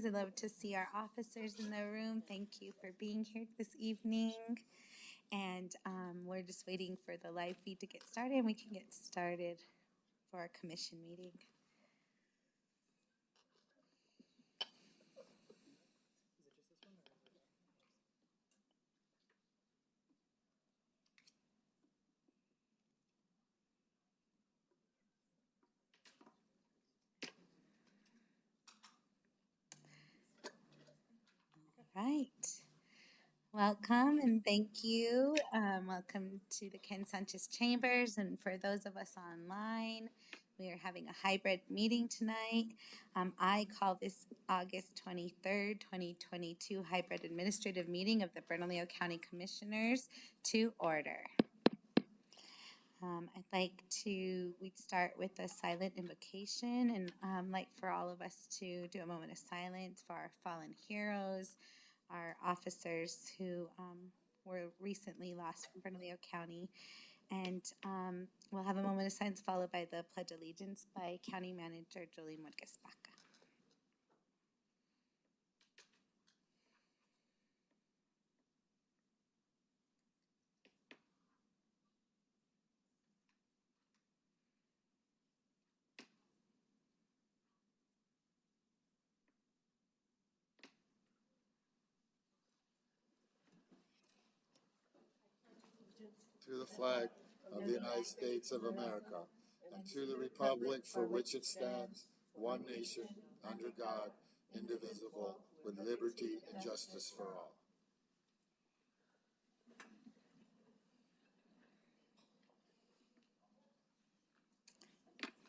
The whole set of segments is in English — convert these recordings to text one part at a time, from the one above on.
I love to see our officers in the room. Thank you for being here this evening. And we're just waiting for the live feed to get started, and we can get started for our commission meeting. Right. Welcome and thank you. Welcome to the Ken Sanchez Chambers. And for those of us online, we are having a hybrid meeting tonight. I call this August 23rd, 2022 hybrid administrative meeting of the Bernalillo County Commissioners to order. We'd start with a silent invocation, and like for all of us to do a moment of silence for our fallen heroes, our officers who were recently lost from Bernalillo County. And we'll have a moment of silence followed by the Pledge of Allegiance by County Manager Julie Morgues-Baca. To the flag of the United States of America, and to the republic for which it stands, one nation, under God, indivisible, with liberty and justice for all.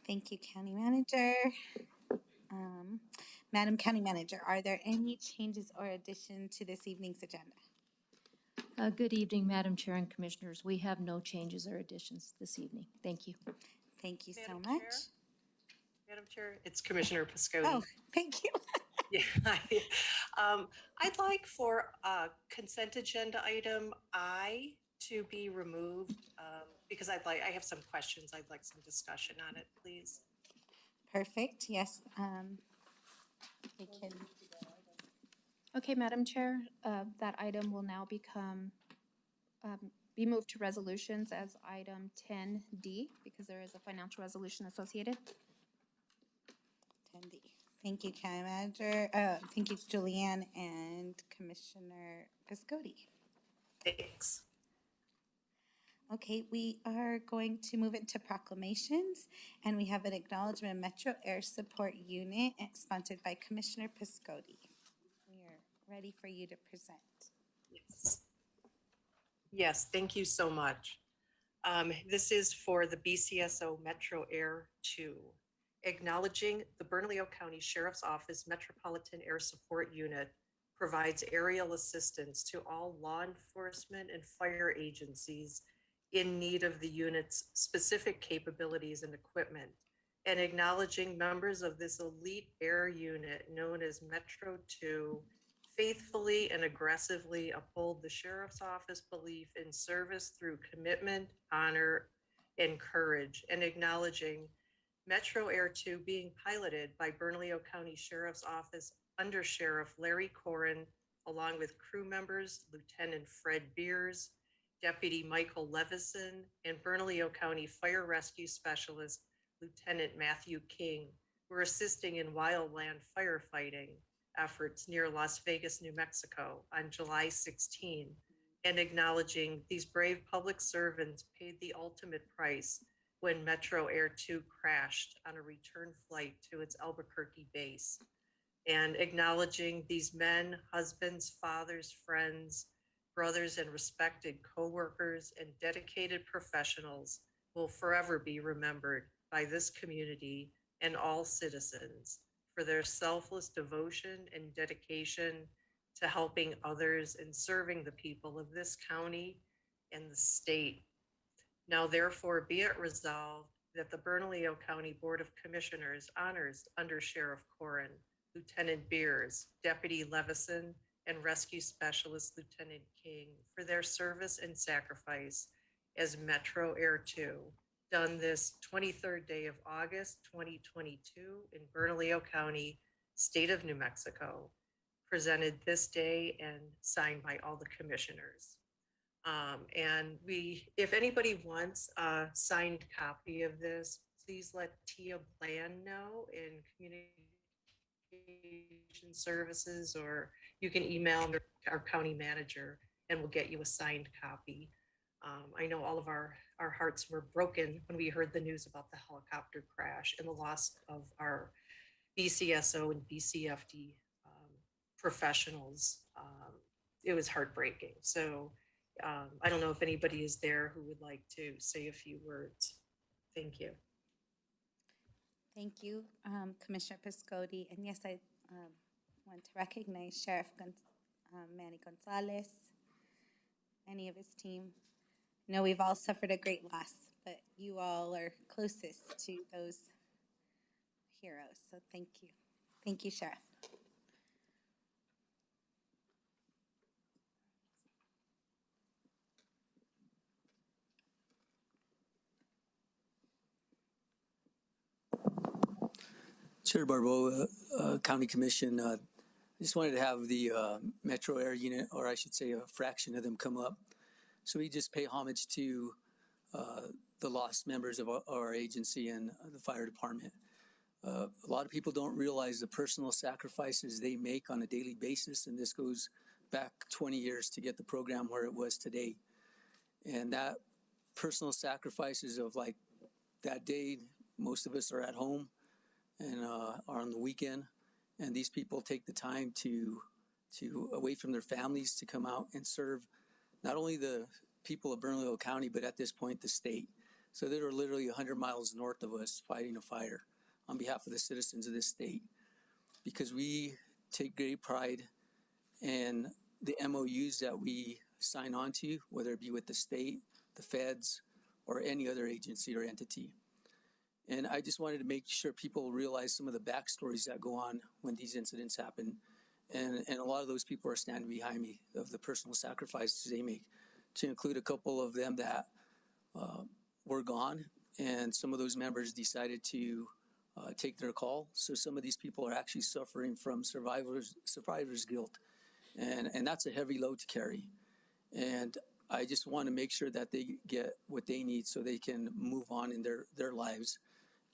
Thank you, County Manager. Madam County Manager, are there any changes or additions to this evening's agenda? Good evening, Madam Chair and Commissioners. We have no changes or additions this evening. Thank you. Thank you so Madam much. Chair? Madam Chair, it's Commissioner Piscotti. Oh, thank you. Yeah, I'd like for consent agenda item I to be removed because I have some questions. I'd like some discussion on it, please. Perfect. Yes. We can. Okay, Madam Chair, that item will now be moved to resolutions as item 10D because there is a financial resolution associated. 10D. Thank you, County Manager. Thank you, Julianne and Commissioner Piscotti. Thanks. Okay, we are going to move into proclamations, and we have an acknowledgement of Metro Air Support Unit sponsored by Commissioner Piscotti. We are ready for you to present. Yes. Yes, thank you so much. This is for the BCSO Metro Air 2. Acknowledging the Bernalillo County Sheriff's Office Metropolitan Air Support Unit provides aerial assistance to all law enforcement and fire agencies in need of the unit's specific capabilities and equipment, and acknowledging members of this elite air unit known as Metro 2 faithfully and aggressively uphold the Sheriff's Office belief in service through commitment, honor, and courage, and acknowledging Metro Air 2 being piloted by Bernalillo County Sheriff's Office Under Sheriff Larry Corrin, along with crew members Lieutenant Fred Beers, Deputy Michael Levison, and Bernalillo County Fire Rescue Specialist Lieutenant Matthew King, who are assisting in wildland firefighting efforts near Las Vegas, New Mexico on July 16, and acknowledging these brave public servants paid the ultimate price when Metro Air 2 crashed on a return flight to its Albuquerque base, and acknowledging these men, husbands, fathers, friends, brothers, and respected co-workers and dedicated professionals will forever be remembered by this community and all citizens for their selfless devotion and dedication to helping others and serving the people of this county and the state. Now, therefore, be it resolved that the Bernalillo County Board of Commissioners honors Under Sheriff Corrin, Lieutenant Beers, Deputy Levison, and Rescue Specialist Lieutenant King for their service and sacrifice as Metro Air 2, done this 23rd day of August 2022 in Bernalillo County, State of New Mexico, presented this day and signed by all the commissioners. And if anybody wants a signed copy of this, please let Cip Plan know in communication services, or you can email our county manager and we'll get you a signed copy. I know all of our hearts were broken when we heard the news about the helicopter crash and the loss of our BCSO and BCFD professionals. It was heartbreaking. So I don't know if anybody is there who would like to say a few words. Thank you. Thank you, Commissioner Piscotti. And yes, I want to recognize Sheriff Manny Gonzalez, any of his team. I know we've all suffered a great loss, but you all are closest to those heroes. So thank you. Thank you, Sheriff. Chair Barbeau, County Commission, I just wanted to have the Metro Air Unit, or I should say a fraction of them, come up. So we just pay homage to the lost members of our agency and the fire department. A lot of people don't realize the personal sacrifices they make on a daily basis, and this goes back 20 years to get the program where it was today. And that personal sacrifices of like that day, most of us are at home and are on the weekend, and these people take the time to away from their families to come out and serve not only the people of Bernalillo County, but at this point the state. So they were literally 100 miles north of us fighting a fire on behalf of the citizens of this state, because we take great pride in the MOUs that we sign on to, whether it be with the state, the feds, or any other agency or entity. And I just wanted to make sure people realize some of the backstories that go on when these incidents happen. And a lot of those people are standing behind me of the personal sacrifices they make, to include a couple of them that were gone. And some of those members decided to take their call. So some of these people are actually suffering from survivor's guilt. And that's a heavy load to carry. And I just want to make sure that they get what they need so they can move on in their lives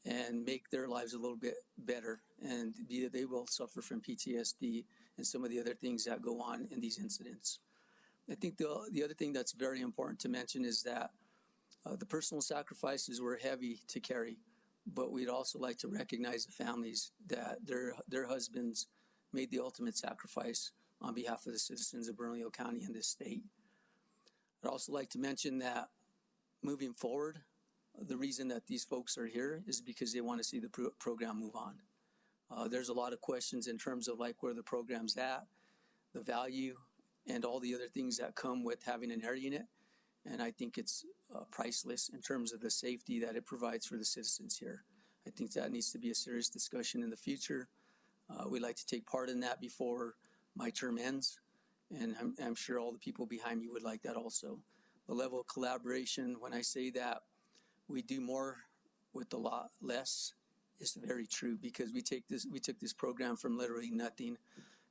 and make their lives a little bit better. And they will suffer from PTSD and some of the other things that go on in these incidents. I think the other thing that's very important to mention is that the personal sacrifices were heavy to carry, but we'd also like to recognize the families that their husbands made the ultimate sacrifice on behalf of the citizens of Bernalillo County and this state. I'd also like to mention that moving forward, the reason that these folks are here is because they want to see the program move on. There's a lot of questions in terms of like where the program's at, the value, and all the other things that come with having an air unit. And I think it's priceless in terms of the safety that it provides for the citizens here. I think that needs to be a serious discussion in the future. We'd like to take part in that before my term ends. And I'm sure all the people behind me would like that also. The level of collaboration, when I say that we do more with a lot less, is very true, because we took this program from literally nothing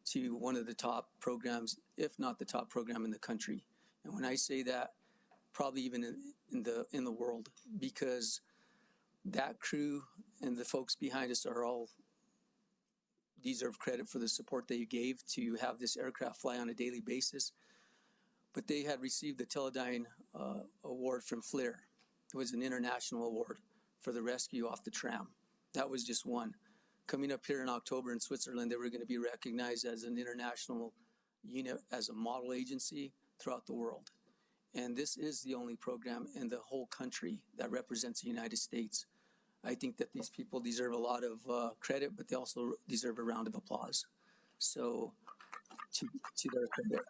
to one of the top programs, if not the top program in the country. And when I say that, probably even in the world, because that crew and the folks behind us are all deserve credit for the support they gave to have this aircraft fly on a daily basis. But they had received the Teledyne award from FLIR. It was an international award for the rescue off the tram. That was just one. Coming up here in October in Switzerland, they were going to be recognized as an international unit, as a model agency throughout the world. And this is the only program in the whole country that represents the United States. I think that these people deserve a lot of credit, but they also deserve a round of applause. So, to their credit.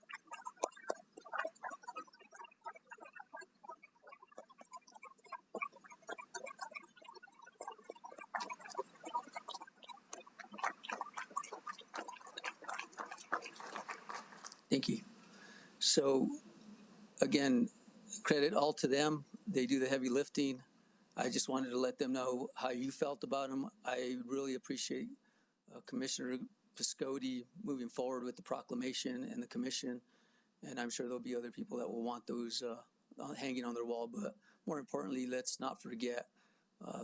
Thank you. So, again, credit all to them. They do the heavy lifting. I just wanted to let them know how you felt about them. I really appreciate Commissioner Piscotti moving forward with the proclamation and the commission. And I'm sure there'll be other people that will want those hanging on their wall. But more importantly, let's not forget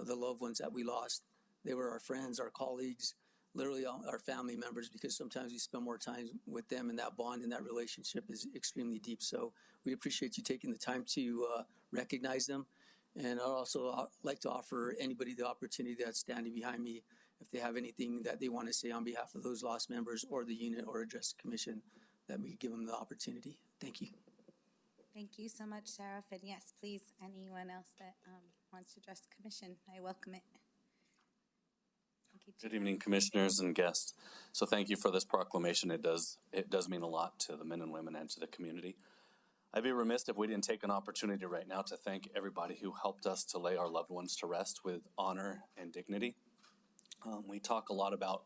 the loved ones that we lost. They were our friends, our colleagues, literally our family members, because sometimes we spend more time with them, and that bond and that relationship is extremely deep. So we appreciate you taking the time to recognize them. And I'd also like to offer anybody the opportunity that's standing behind me, if they have anything that they want to say on behalf of those lost members or the unit or address the commission, that we give them the opportunity. Thank you. Thank you so much, Sheriff. And yes, please, anyone else that wants to address the commission, I welcome it. Thank you, Good evening, commissioners and guests. So thank you for this proclamation. It does mean a lot to the men and women and to the community. I'd be remiss if we didn't take an opportunity right now to thank everybody who helped us to lay our loved ones to rest with honor and dignity. We talk a lot about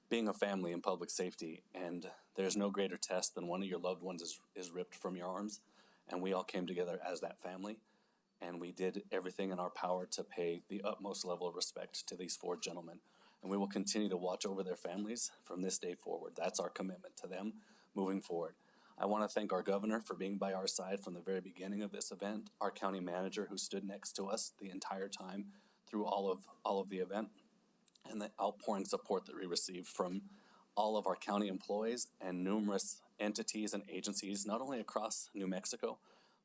being a family in public safety, and there's no greater test than one of your loved ones is ripped from your arms, and we all came together as that family, and we did everything in our power to pay the utmost level of respect to these four gentlemen, and we will continue to watch over their families from this day forward. That's our commitment to them moving forward. I want to thank our governor for being by our side from the very beginning of this event, our county manager who stood next to us the entire time through all of the event, and the outpouring support that we received from all of our county employees and numerous entities and agencies, not only across New Mexico,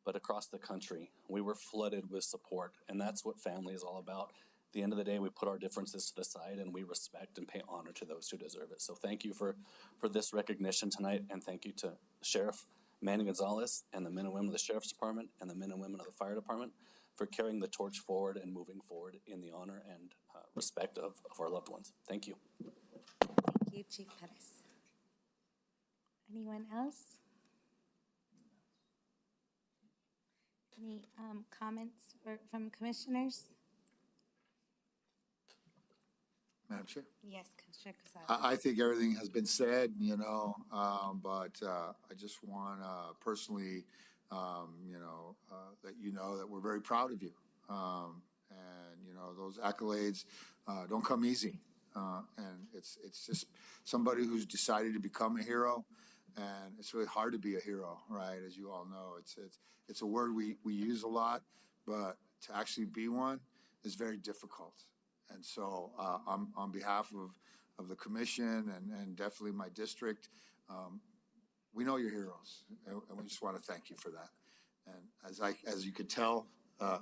but across the country. We were flooded with support, and that's what family is all about. At the end of the day, we put our differences to the side and we respect and pay honor to those who deserve it. So thank you for this recognition tonight, and thank you to Sheriff Manny Gonzalez and the men and women of the Sheriff's Department and the men and women of the Fire Department for carrying the torch forward and moving forward in the honor and respect of our loved ones. Thank you. Thank you, Chief Perez. Anyone else? Any comments from commissioners? Madam Chair. Yes, Commissioner Casado. I think everything has been said, but I just want to personally, let you know that we're very proud of you. And, those accolades don't come easy. And it's just somebody who's decided to become a hero. And it's really hard to be a hero, right? As you all know, it's a word we use a lot, but to actually be one is very difficult. And so on behalf of the commission and definitely my district, we know you're heroes, and we just want to thank you for that. And as you can tell,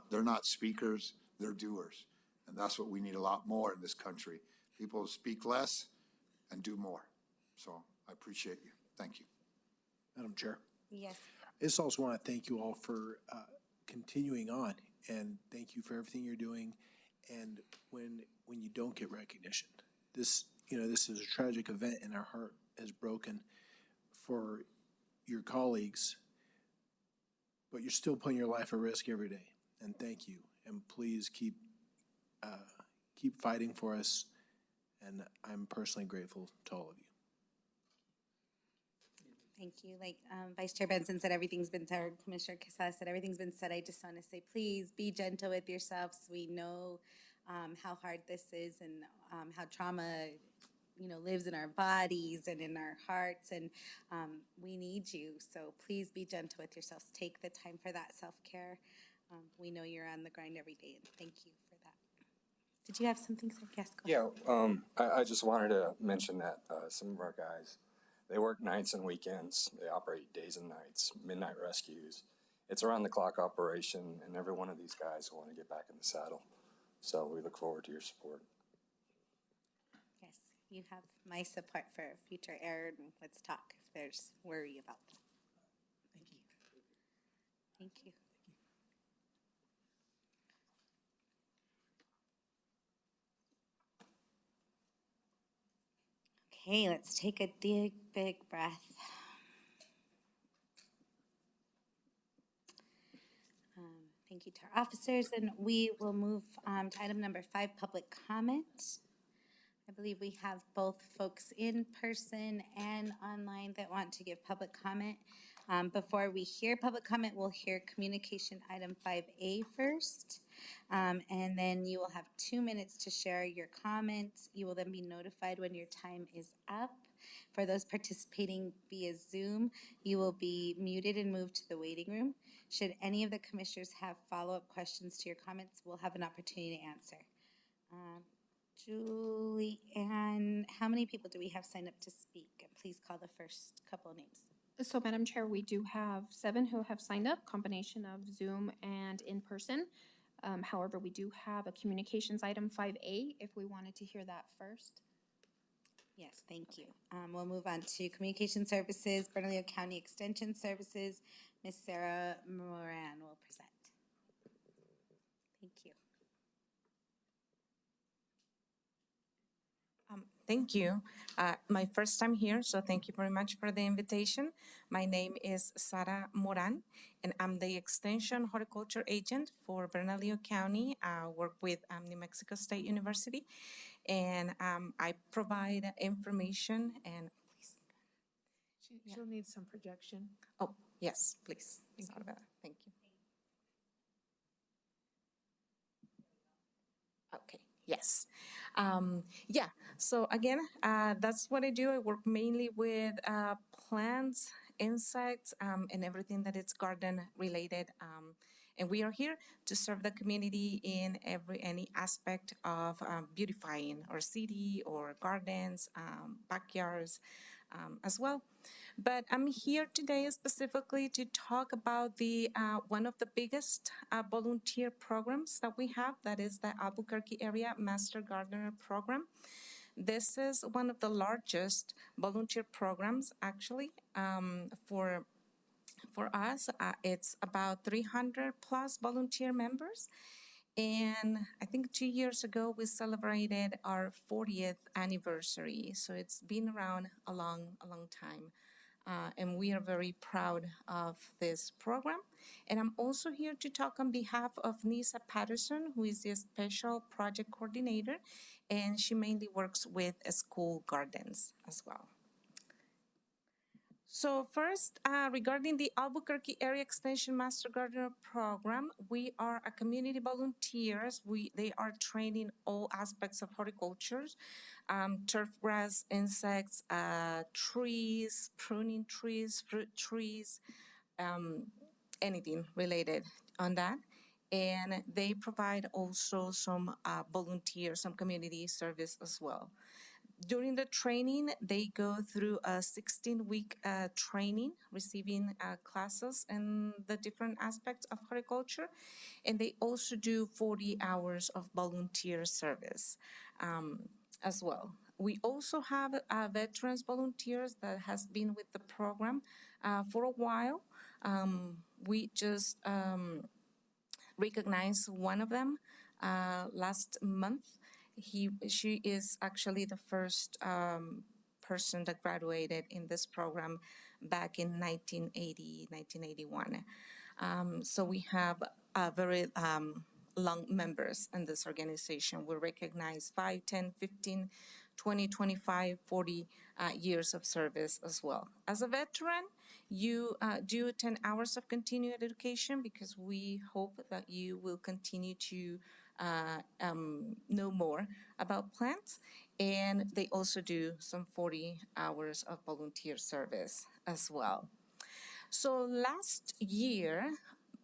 they're not speakers, they're doers. And that's what we need a lot more in this country. People speak less and do more. So I appreciate you. Thank you. Madam Chair. Yes. I just also want to thank you all for continuing on, and thank you for everything you're doing. And when you don't get recognition, this is a tragic event, and our heart is broken for your colleagues, but you're still putting your life at risk every day. And thank you. And please keep fighting for us. And I'm personally grateful to all of you. Thank you. Like Vice Chair Benson said, everything's been said. Commissioner Quesada said, everything's been said. I just want to say, please be gentle with yourselves. We know how hard this is, and how trauma, lives in our bodies and in our hearts, and we need you. So please be gentle with yourselves. Take the time for that self-care. We know you're on the grind every day, and thank you for that. Did you have something, sir? Yes, go ahead. Yeah, I just wanted to mention that some of our guys, they work nights and weekends. They operate days and nights, midnight rescues. It's around the clock operation, and every one of these guys want to get back in the saddle. So we look forward to your support. Yes, you have my support for future air, and let's talk if there's worry about that. Thank you. Thank you. Okay, let's take a big breath. Thank you to our officers, and we will move to item number 5, public comment. I believe we have both folks in person and online that want to give public comment. Before we hear public comment, we'll hear communication item 5A first. And then you will have 2 minutes to share your comments. You will then be notified when your time is up. For those participating via Zoom, you will be muted and moved to the waiting room. Should any of the commissioners have follow-up questions to your comments, we'll have an opportunity to answer. Julie Ann, how many people do we have signed up to speak? And please call the first couple of names. So, Madam Chair, we do have 7 who have signed up, combination of Zoom and in person. However, we do have a communications item 5A, if we wanted to hear that first. Yes, thank you. We'll move on to Communication Services, Bernalillo County Extension Services. Ms. Sarah Moran will present. Thank you. Thank you. My first time here, so thank you very much for the invitation. My name is Sara Moran, and I'm the Extension Horticulture Agent for Bernalillo County. I work with New Mexico State University, and I provide information and please. She'll need some projection. Oh, yes, please. Thank Sorry you. about that. Thank you. Okay, yes. Yeah, so again, that's what I do. I work mainly with plants, insects, and everything that is garden related. And we are here to serve the community in any aspect of beautifying our city or gardens, backyards as well. But I'm here today specifically to talk about the one of the biggest volunteer programs that we have, that is the Albuquerque Area Master Gardener Program. This is one of the largest volunteer programs, actually, for us. It's about 300 plus volunteer members. And I think 2 years ago, we celebrated our 40th anniversary. So it's been around a long time. And we are very proud of this program. And I'm also here to talk on behalf of Nisa Patterson, who is the Special Project Coordinator, and she mainly works with school gardens as well. So first, regarding the Albuquerque Area Extension Master Gardener Program, we are a community volunteers. They are training all aspects of horticulture, turf grass, insects, trees, pruning trees, fruit trees, anything related on that. And they provide also some volunteer, some community service as well. During the training, they go through a 16-week training, receiving classes in the different aspects of horticulture, and they also do 40 hours of volunteer service as well. We also have veterans volunteers that has been with the program for a while. We just recognized one of them last month. She is actually the first person that graduated in this program back in 1980, 1981. So we have very long members in this organization. We recognize 5, 10, 15, 20, 25, 40 years of service as well. As a veteran, you do 10 hours of continued education because we hope that you will continue to know more about plants, and they also do some 40 hours of volunteer service as well. So last year,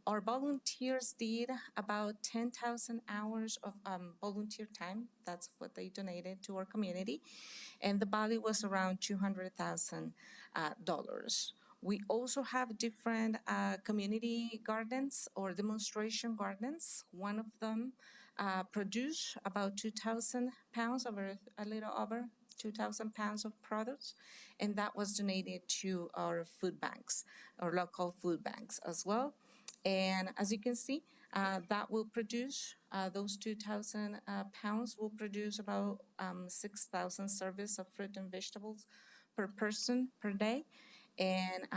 our volunteers did about 10,000 hours of volunteer time. That's what they donated to our community, and the value was around $200,000. We also have different community gardens or demonstration gardens. One of them produce about 2,000 pounds, a little over 2,000 pounds of products, and that was donated to our food banks, our local food banks as well. And as you can see, that will produce, those 2,000 pounds will produce about 6,000 servings of fruit and vegetables per person per day, and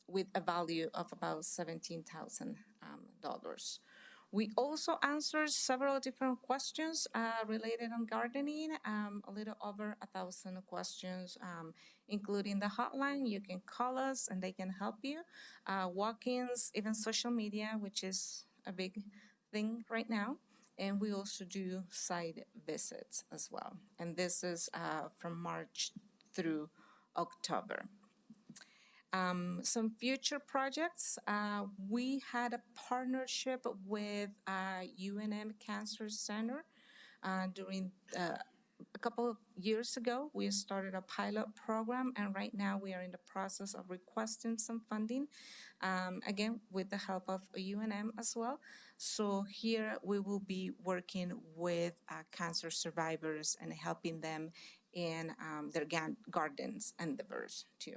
with a value of about $17,000. We also answered several different questions related on gardening, a little over 1,000 questions, including the hotline. You can call us and they can help you. Walk-ins, even social media, which is a big thing right now. And we also do site visits as well. And this is from March through October. Some future projects, we had a partnership with UNM Cancer Center during a couple of years ago. We started a pilot program, and right now we are in the process of requesting some funding, again, with the help of UNM as well. So here we will be working with cancer survivors and helping them in their gardens endeavors too.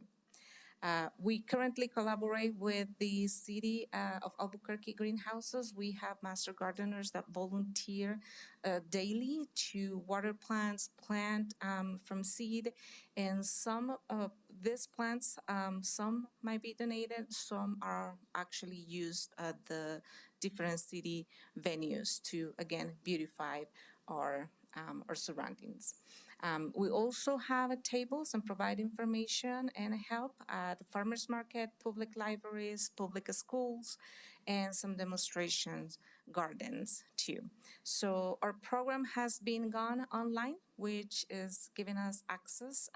We currently collaborate with the city of Albuquerque greenhouses. We have master gardeners that volunteer daily to water plants, plant from seed, and some of these plants, some might be donated, some are actually used at the different city venues to, again, beautify our surroundings. We also have tables and provide information and help at the farmers market, public libraries, public schools, and some demonstrations gardens too. So our program has been gone online, which is giving us access.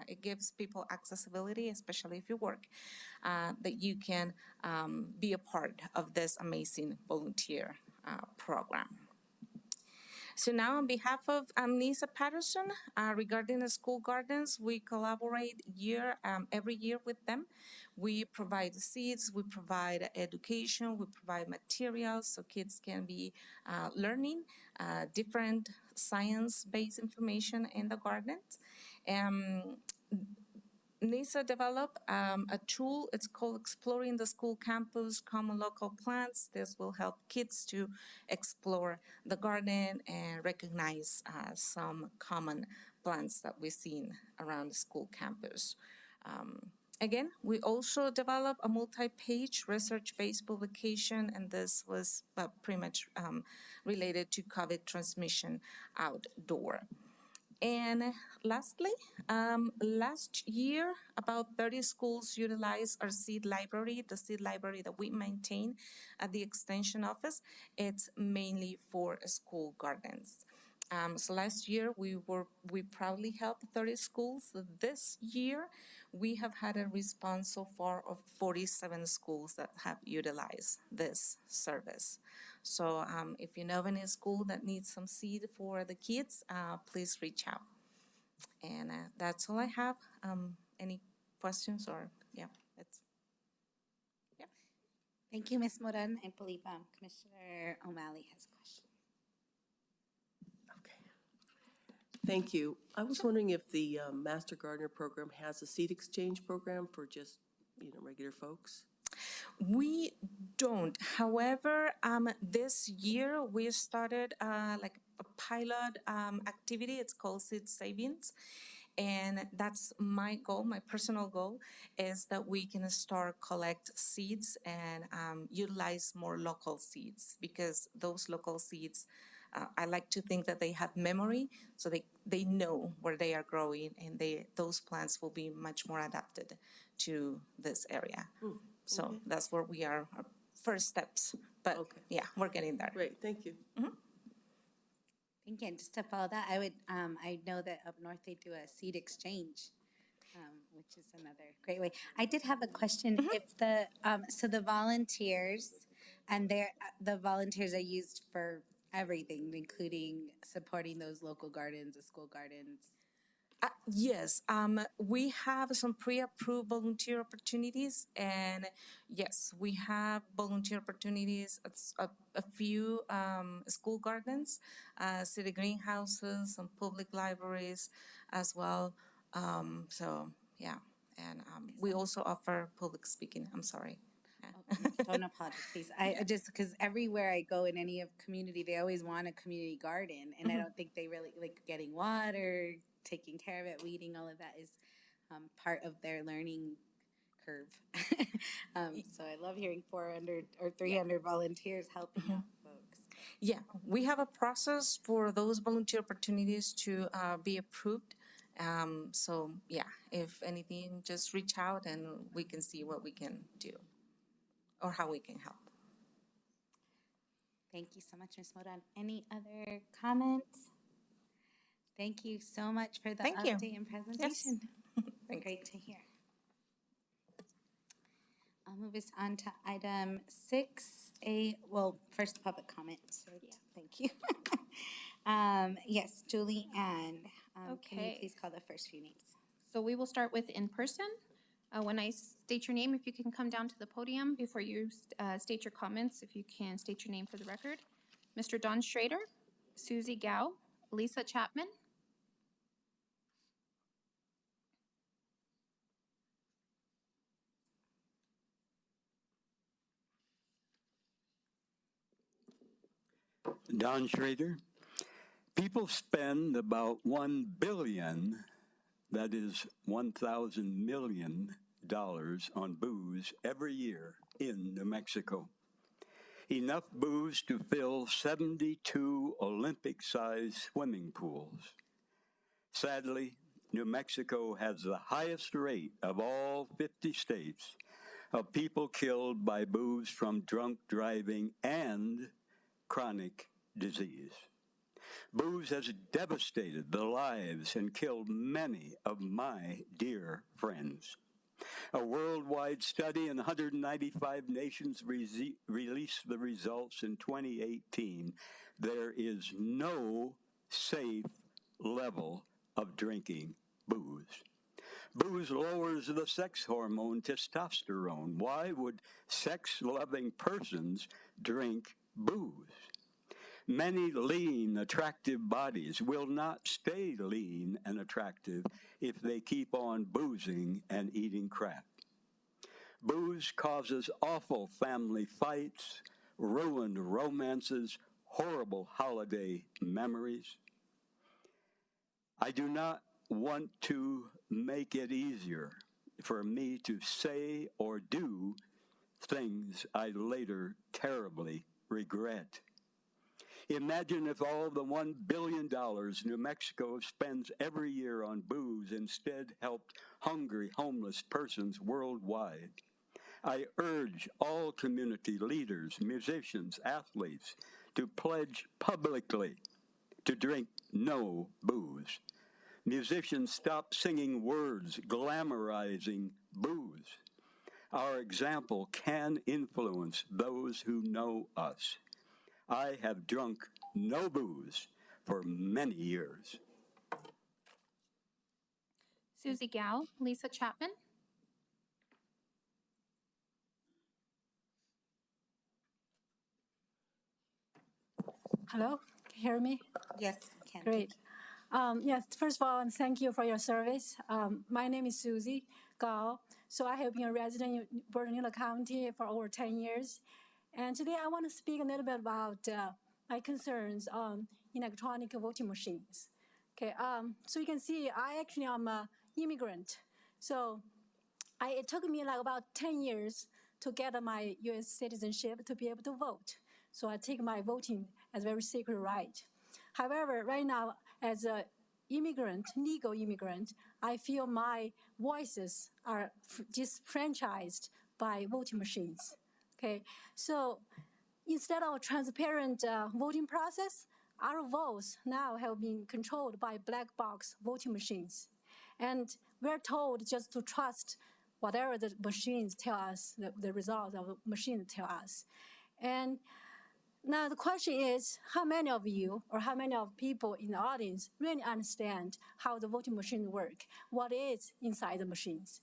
It gives people accessibility, especially if you work, that you can be a part of this amazing volunteer program. So now on behalf of Nisa Patterson, regarding the school gardens, we collaborate every year with them. We provide seeds, we provide education, we provide materials so kids can be learning different science-based information in the gardens. NISA developed a tool, it's called Exploring the School Campus, Common Local Plants. This will help kids to explore the garden and recognize some common plants that we've seen around the school campus. Again, we also developed a multi-page research-based publication, and this was pretty much related to COVID transmission outdoor. And lastly, last year, about 30 schools utilized our seed library, the seed library that we maintain at the Extension Office. It's mainly for school gardens. So last year, we proudly helped 30 schools. This year, we have had a response so far of 47 schools that have utilized this service. So if you know of any school that needs some seed for the kids, please reach out. And that's all I have. Any questions or, yeah, it's, yeah. Thank you, Ms. Moran. I believe Commissioner O'Malley has a question. Okay. Thank you. I was wondering if the Master Gardener program has a seed exchange program for just, regular folks? We don't. However, this year we started like a pilot activity. It's called Seed Savings. And that's my goal, my personal goal, is that we can start collect seeds and utilize more local seeds, because those local seeds, I like to think that they have memory, so they know where they are growing, and those plants will be much more adapted to this area. So that's where we are, our first steps. But yeah, we're getting there. Great, thank you. Thank you. And just to follow that, I know that up north they do a seed exchange, which is another great way. I did have a question. If so the volunteers and the volunteers are used for everything, including supporting those local gardens, the school gardens. Yes, we have some pre-approved volunteer opportunities, and yes, we have volunteer opportunities at a few school gardens, city greenhouses, some public libraries as well. So yeah, and we also offer public speaking. I'm sorry. Don't apologize, please. I just, because everywhere I go in any community, they always want a community garden, and I don't think they really like getting water, taking care of it, weeding, all of that is part of their learning curve. So I love hearing 400 or 300 volunteers helping out folks. Yeah, we have a process for those volunteer opportunities to be approved. So yeah, if anything, just reach out and we can see what we can do or how we can help. Thank you so much, Ms. Moran. Any other comments? Thank you so much for the Thank you. update and presentation. Thank Great to hear. I'll move us on to item 6A. Well, first public comment. Right? Yeah. Thank you. Yes, Julie Ann. Can you Okay. please call the first few names? So we will start with in person. When I state your name, if you can come down to the podium before you state your comments, if you can state your name for the record. Mr. Don Schrader, Susie Gao, Lisa Chapman. Don Schrader. People spend about $1 billion, that is $1,000 million on booze every year in New Mexico. Enough booze to fill 72 Olympic-sized swimming pools. Sadly, New Mexico has the highest rate of all 50 states of people killed by booze from drunk driving and chronic disease. Booze has devastated the lives and killed many of my dear friends. A worldwide study in 195 nations released the results in 2018. There is no safe level of drinking booze. Booze lowers the sex hormone testosterone. Why would sex-loving persons drink booze? Many lean, attractive bodies will not stay lean and attractive if they keep on boozing and eating crap. Booze causes awful family fights, ruined romances, horrible holiday memories. I do not want to make it easier for me to say or do things I later terribly regret. Imagine if all the $1 billion New Mexico spends every year on booze instead helped hungry, homeless persons worldwide. I urge all community leaders, musicians, athletes to pledge publicly to drink no booze. Musicians, stop singing words glamorizing booze. Our example can influence those who know us. I have drunk no booze for many years. Susie Gao, Lisa Chapman. Hello, can you hear me? Yes, we can. Great. Yes, first of all, thank you for your service. My name is Susie Gao. So I have been a resident in Bernalillo County for over 10 years. And today I want to speak a little bit about my concerns on electronic voting machines. Okay, so you can see I actually am an immigrant. So it took me like about 10 years to get my U.S. citizenship to be able to vote. So I take my voting as a very sacred right. However, right now, as an immigrant, legal immigrant, I feel my voices are disfranchised by voting machines. Okay, so instead of a transparent voting process, our votes now have been controlled by black box voting machines. And we're told just to trust whatever the machines tell us, the results of the machines tell us. And now the question is, how many of you or how many of people in the audience really understand how the voting machines work? What is inside the machines?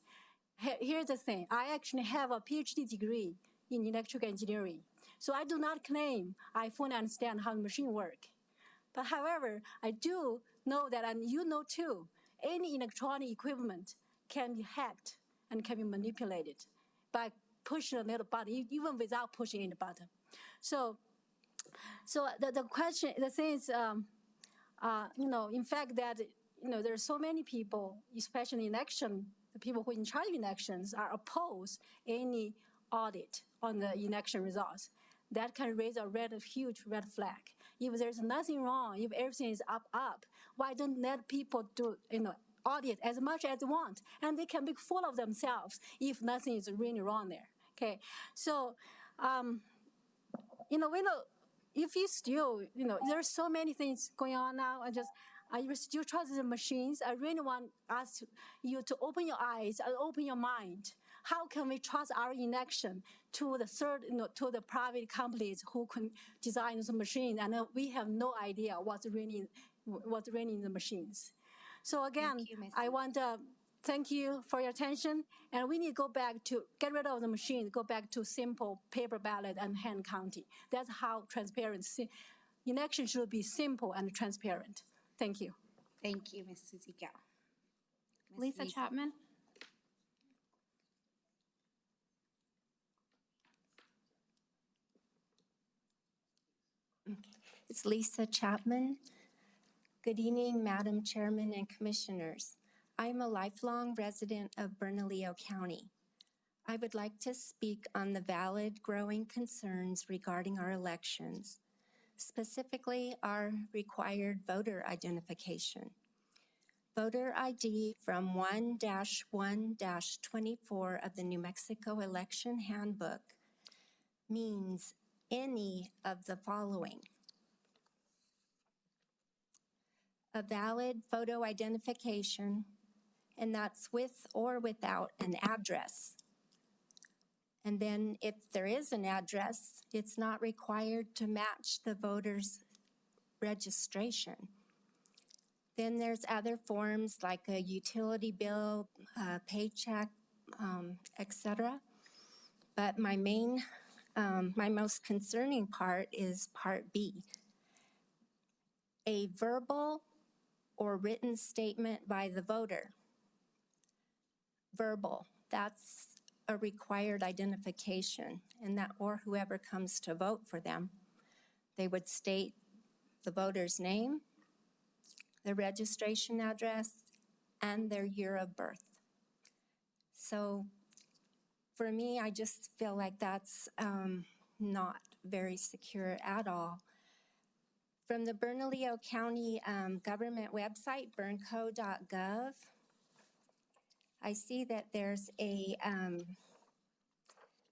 Here's the thing. I actually have a PhD degree in electrical engineering. So I do not claim I fully understand how the machines work. But however, I do know that, and you know too, any electronic equipment can be hacked and can be manipulated by pushing a little button, even without pushing any button. So the question, the thing is, in fact that, there are so many people, especially in election, the people who are in charge of elections are opposed any audit on the election results. That can raise a huge red flag. If there's nothing wrong, if everything is up, why don't let people do, audit as much as they want? And they can be full of themselves if nothing is really wrong there. Okay, so, we know if you still, there are so many things going on now. I still trust the machines. I really want us you to open your eyes and open your mind. How can we trust our election to to the private companies who can design the machine, and we have no idea what's running the machines. So again, I want to thank you for your attention, and we need to go back to get rid of the machine, go back to simple paper ballot and hand counting. That's how transparency. Election should be simple and transparent. Thank you. Thank you, Ms. Susie Gao. Lisa Chapman. It's Lisa Chapman. Good evening, Madam Chairman and Commissioners. I am a lifelong resident of Bernalillo County. I would like to speak on the valid growing concerns regarding our elections, specifically our required voter identification. Voter ID from 1-1-24 of the New Mexico Election Handbook means any of the following: a valid photo identification, and that's with or without an address. And then if there is an address, it's not required to match the voter's registration. Then there's other forms like a utility bill, paycheck, etc. But my most concerning part is Part B. A verbal or written statement by the voter. Verbal, that's a required identification, and that, or whoever comes to vote for them, they would state the voter's name, their registration address, and their year of birth. So for me, I just feel like that's not very secure at all. From the Bernalillo County government website, bernco.gov, I see that there's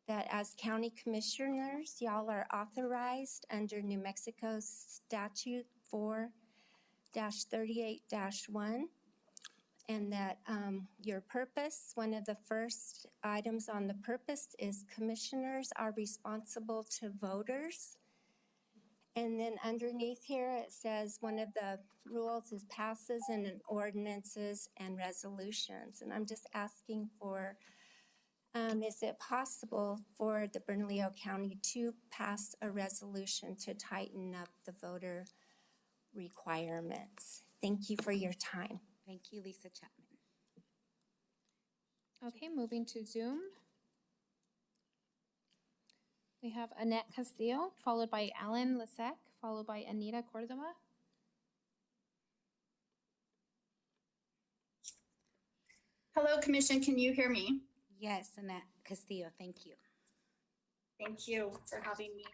that as county commissioners, y'all are authorized under New Mexico Statute 4-38-1, and that your purpose, one of the first items on the purpose is commissioners are responsible to voters. And then underneath here, it says one of the rules is passes and ordinances and resolutions. And I'm just asking for, is it possible for the Bernalillo County to pass a resolution to tighten up the voter requirements? Thank you for your time. Thank you, Lisa Chapman. Okay, moving to Zoom. We have Annette Castillo, followed by Alan Lesec, followed by Anita Cordova. Hello, Commission. Can you hear me? Yes, Annette Castillo, thank you. Thank you for having me.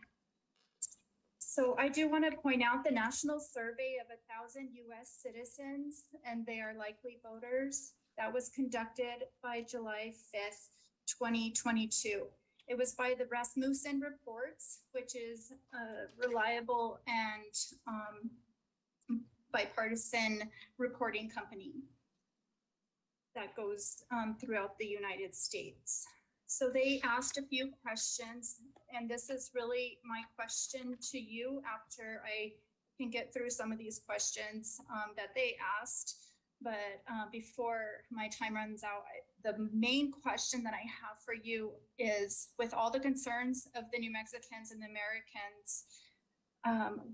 So I do want to point out the national survey of 1,000 U.S. citizens, and they are likely voters, that was conducted by July 5th, 2022. It was by the Rasmussen Reports, which is a reliable and bipartisan reporting company that goes throughout the United States. So they asked a few questions, and this is really my question to you after I can get through some of these questions that they asked. But before my time runs out, the main question that I have for you is, with all the concerns of the New Mexicans and the Americans,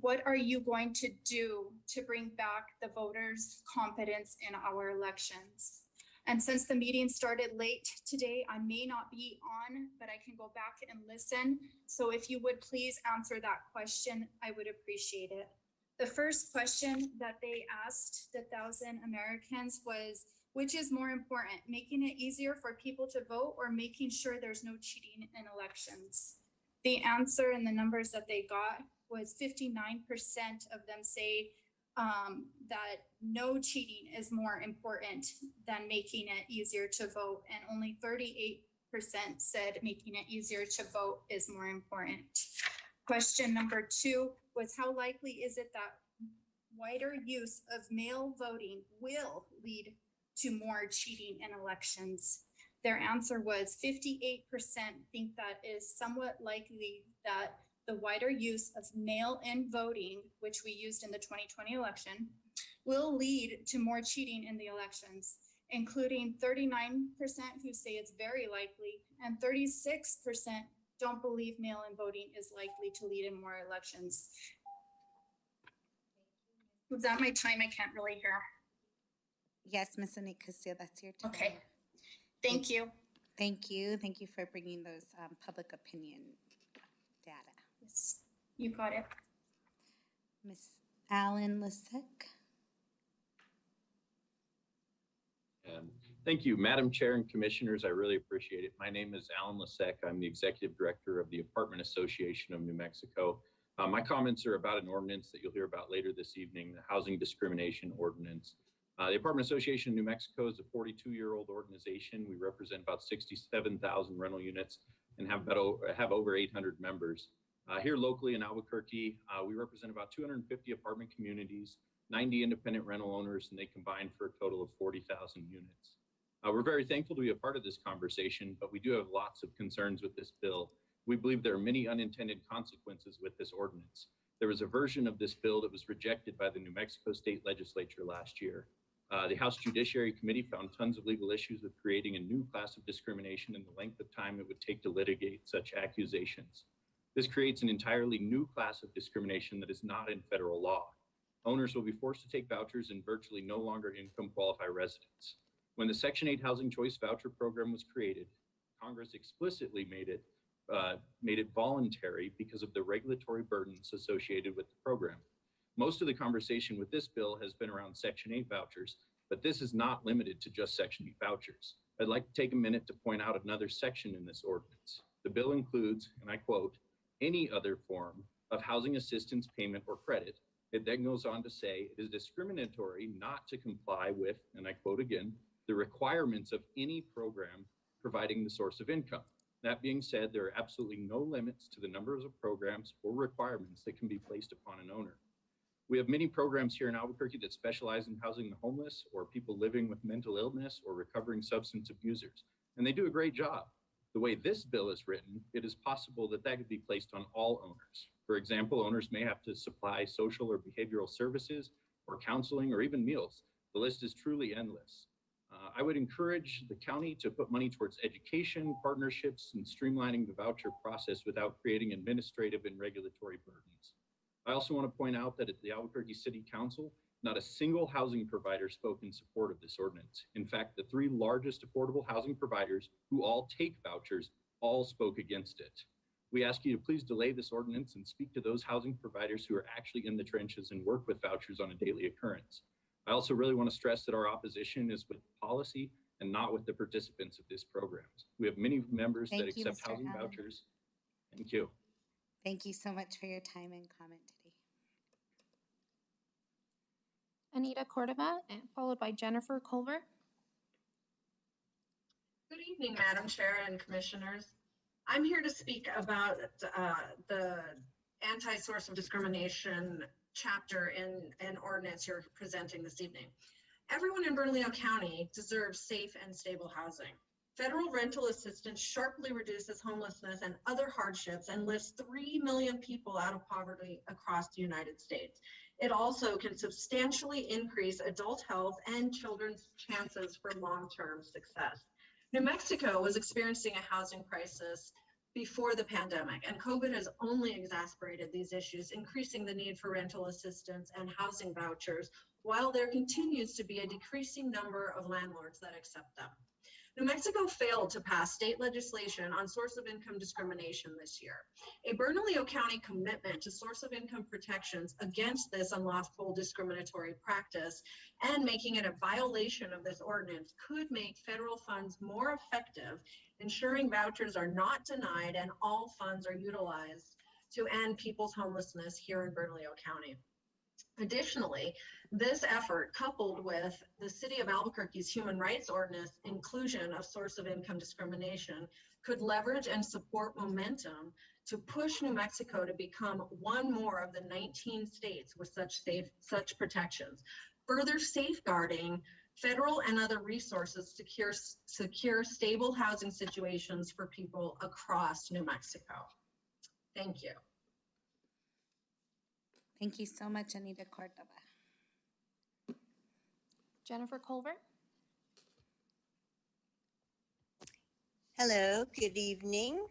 what are you going to do to bring back the voters' confidence in our elections? And since the meeting started late today, I may not be on, but I can go back and listen. So if you would please answer that question, I would appreciate it. The first question that they asked the 1,000 Americans was, which is more important, making it easier for people to vote or making sure there's no cheating in elections? The answer and the numbers that they got was 59% of them say that no cheating is more important than making it easier to vote, and only 38% said making it easier to vote is more important. Question number 2 was, how likely is it that wider use of mail voting will lead to more cheating in elections? Their answer was 58% think that is somewhat likely that the wider use of mail-in voting, which we used in the 2020 election, will lead to more cheating in the elections, including 39% who say it's very likely, and 36% don't believe mail-in voting is likely to lead in more elections. Was that my time? I can't really hear. Yes, Ms. Anicacio, that's your time. Okay. Thank you. Thank you. Thank you for bringing those public opinion data. Yes, you got it. Ms. Allen Lasek. Thank you, Madam Chair and Commissioners. I really appreciate it. My name is Alan Lasek. I'm the Executive Director of the Apartment Association of New Mexico. My comments are about an ordinance that you'll hear about later this evening, the Housing Discrimination Ordinance. The Apartment Association of New Mexico is a 42-year-old organization. We represent about 67,000 rental units and have over 800 members. Here locally in Albuquerque, we represent about 250 apartment communities, 90 independent rental owners, and they combine for a total of 40,000 units. We're very thankful to be a part of this conversation, but we do have lots of concerns with this bill. We believe there are many unintended consequences with this ordinance. There was a version of this bill that was rejected by the New Mexico State Legislature last year. The House Judiciary Committee found tons of legal issues with creating a new class of discrimination and the length of time it would take to litigate such accusations. This creates an entirely new class of discrimination that is not in federal law. Owners will be forced to take vouchers and virtually no longer income qualify residents. When the Section 8 Housing Choice Voucher Program was created, Congress explicitly made it voluntary because of the regulatory burdens associated with the program. Most of the conversation with this bill has been around Section 8 vouchers, but this is not limited to just Section 8 vouchers. I'd like to take a minute to point out another section in this ordinance. The bill includes, and I quote, any other form of housing assistance payment or credit. It then goes on to say it is discriminatory not to comply with, and I quote again, the requirements of any program providing the source of income. That being said, there are absolutely no limits to the numbers of programs or requirements that can be placed upon an owner. We have many programs here in Albuquerque that specialize in housing the homeless or people living with mental illness or recovering substance abusers, and they do a great job. The way this bill is written, it is possible that that could be placed on all owners. For example, owners may have to supply social or behavioral services or counseling or even meals. The list is truly endless. I would encourage the county to put money towards education, partnerships, and streamlining the voucher process without creating administrative and regulatory burdens. I also want to point out that at the Albuquerque City Council, not a single housing provider spoke in support of this ordinance. In fact, the 3 largest affordable housing providers who all take vouchers all spoke against it. We ask you to please delay this ordinance and speak to those housing providers who are actually in the trenches and work with vouchers on a daily occurrence. I also really want to stress that our opposition is with policy and not with the participants of this program. We have many members that accept housing vouchers. Thank you. Thank you so much for your time and comment today. Anita Cordova, and followed by Jennifer Culver. Good evening, Madam Chair and Commissioners. I'm here to speak about the anti-source of discrimination chapter in an ordinance you're presenting this evening. Everyone in Bernalillo County deserves safe and stable housing. Federal rental assistance sharply reduces homelessness and other hardships and lifts 3 million people out of poverty across the United States. It also can substantially increase adult health and children's chances for long-term success. New Mexico was experiencing a housing crisis before the pandemic, and COVID has only exacerbated these issues, increasing the need for rental assistance and housing vouchers, while there continues to be a decreasing number of landlords that accept them. New Mexico failed to pass state legislation on source of income discrimination this year. A Bernalillo County commitment to source of income protections against this unlawful discriminatory practice and making it a violation of this ordinance could make federal funds more effective, ensuring vouchers are not denied and all funds are utilized to end people's homelessness here in Bernalillo County. Additionally, this effort, coupled with the City of Albuquerque's Human Rights Ordinance inclusion of source of income discrimination, could leverage and support momentum to push New Mexico to become one more of the 19 states with such protections, further safeguarding federal and other resources to secure stable housing situations for people across New Mexico. Thank you. Thank you so much, Anita Cordova. Jennifer Culver. Hello, good evening.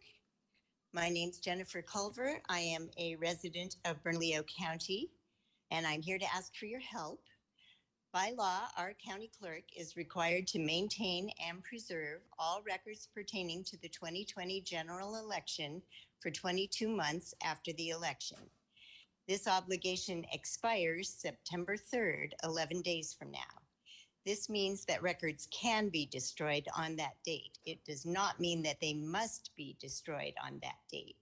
My name's Jennifer Culver. I am a resident of Bernalillo County, and I'm here to ask for your help. By law, our county clerk is required to maintain and preserve all records pertaining to the 2020 general election for 22 months after the election. This obligation expires September 3rd, 11 days from now. This means that records can be destroyed on that date. It does not mean that they must be destroyed on that date.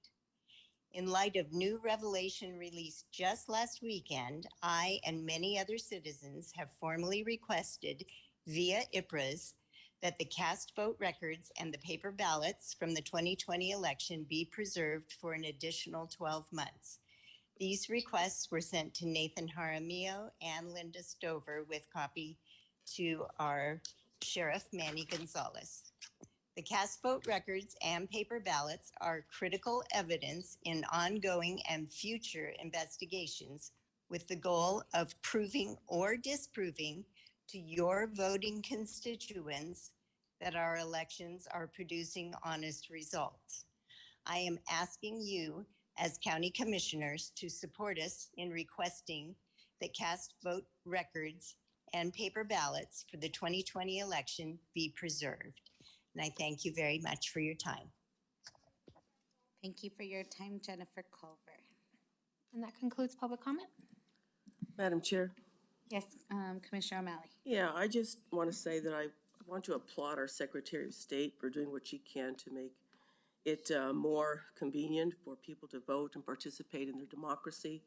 In light of new revelation released just last weekend, I and many other citizens have formally requested via IPRAS that the cast vote records and the paper ballots from the 2020 election be preserved for an additional 12 months. These requests were sent to Nathan Jaramillo and Linda Stover with copy to our Sheriff Manny Gonzalez. The cast vote records and paper ballots are critical evidence in ongoing and future investigations with the goal of proving or disproving to your voting constituents that our elections are producing honest results. I am asking you as county commissioners to support us in requesting that cast vote records and paper ballots for the 2020 election be preserved. And I thank you very much for your time. Thank you for your time, Jennifer Culver. And that concludes public comment. Madam Chair. Yes, Commissioner O'Malley. Yeah, I just want to say that I want to applaud our Secretary of State for doing what she can to make it more convenient for people to vote and participate in their democracy.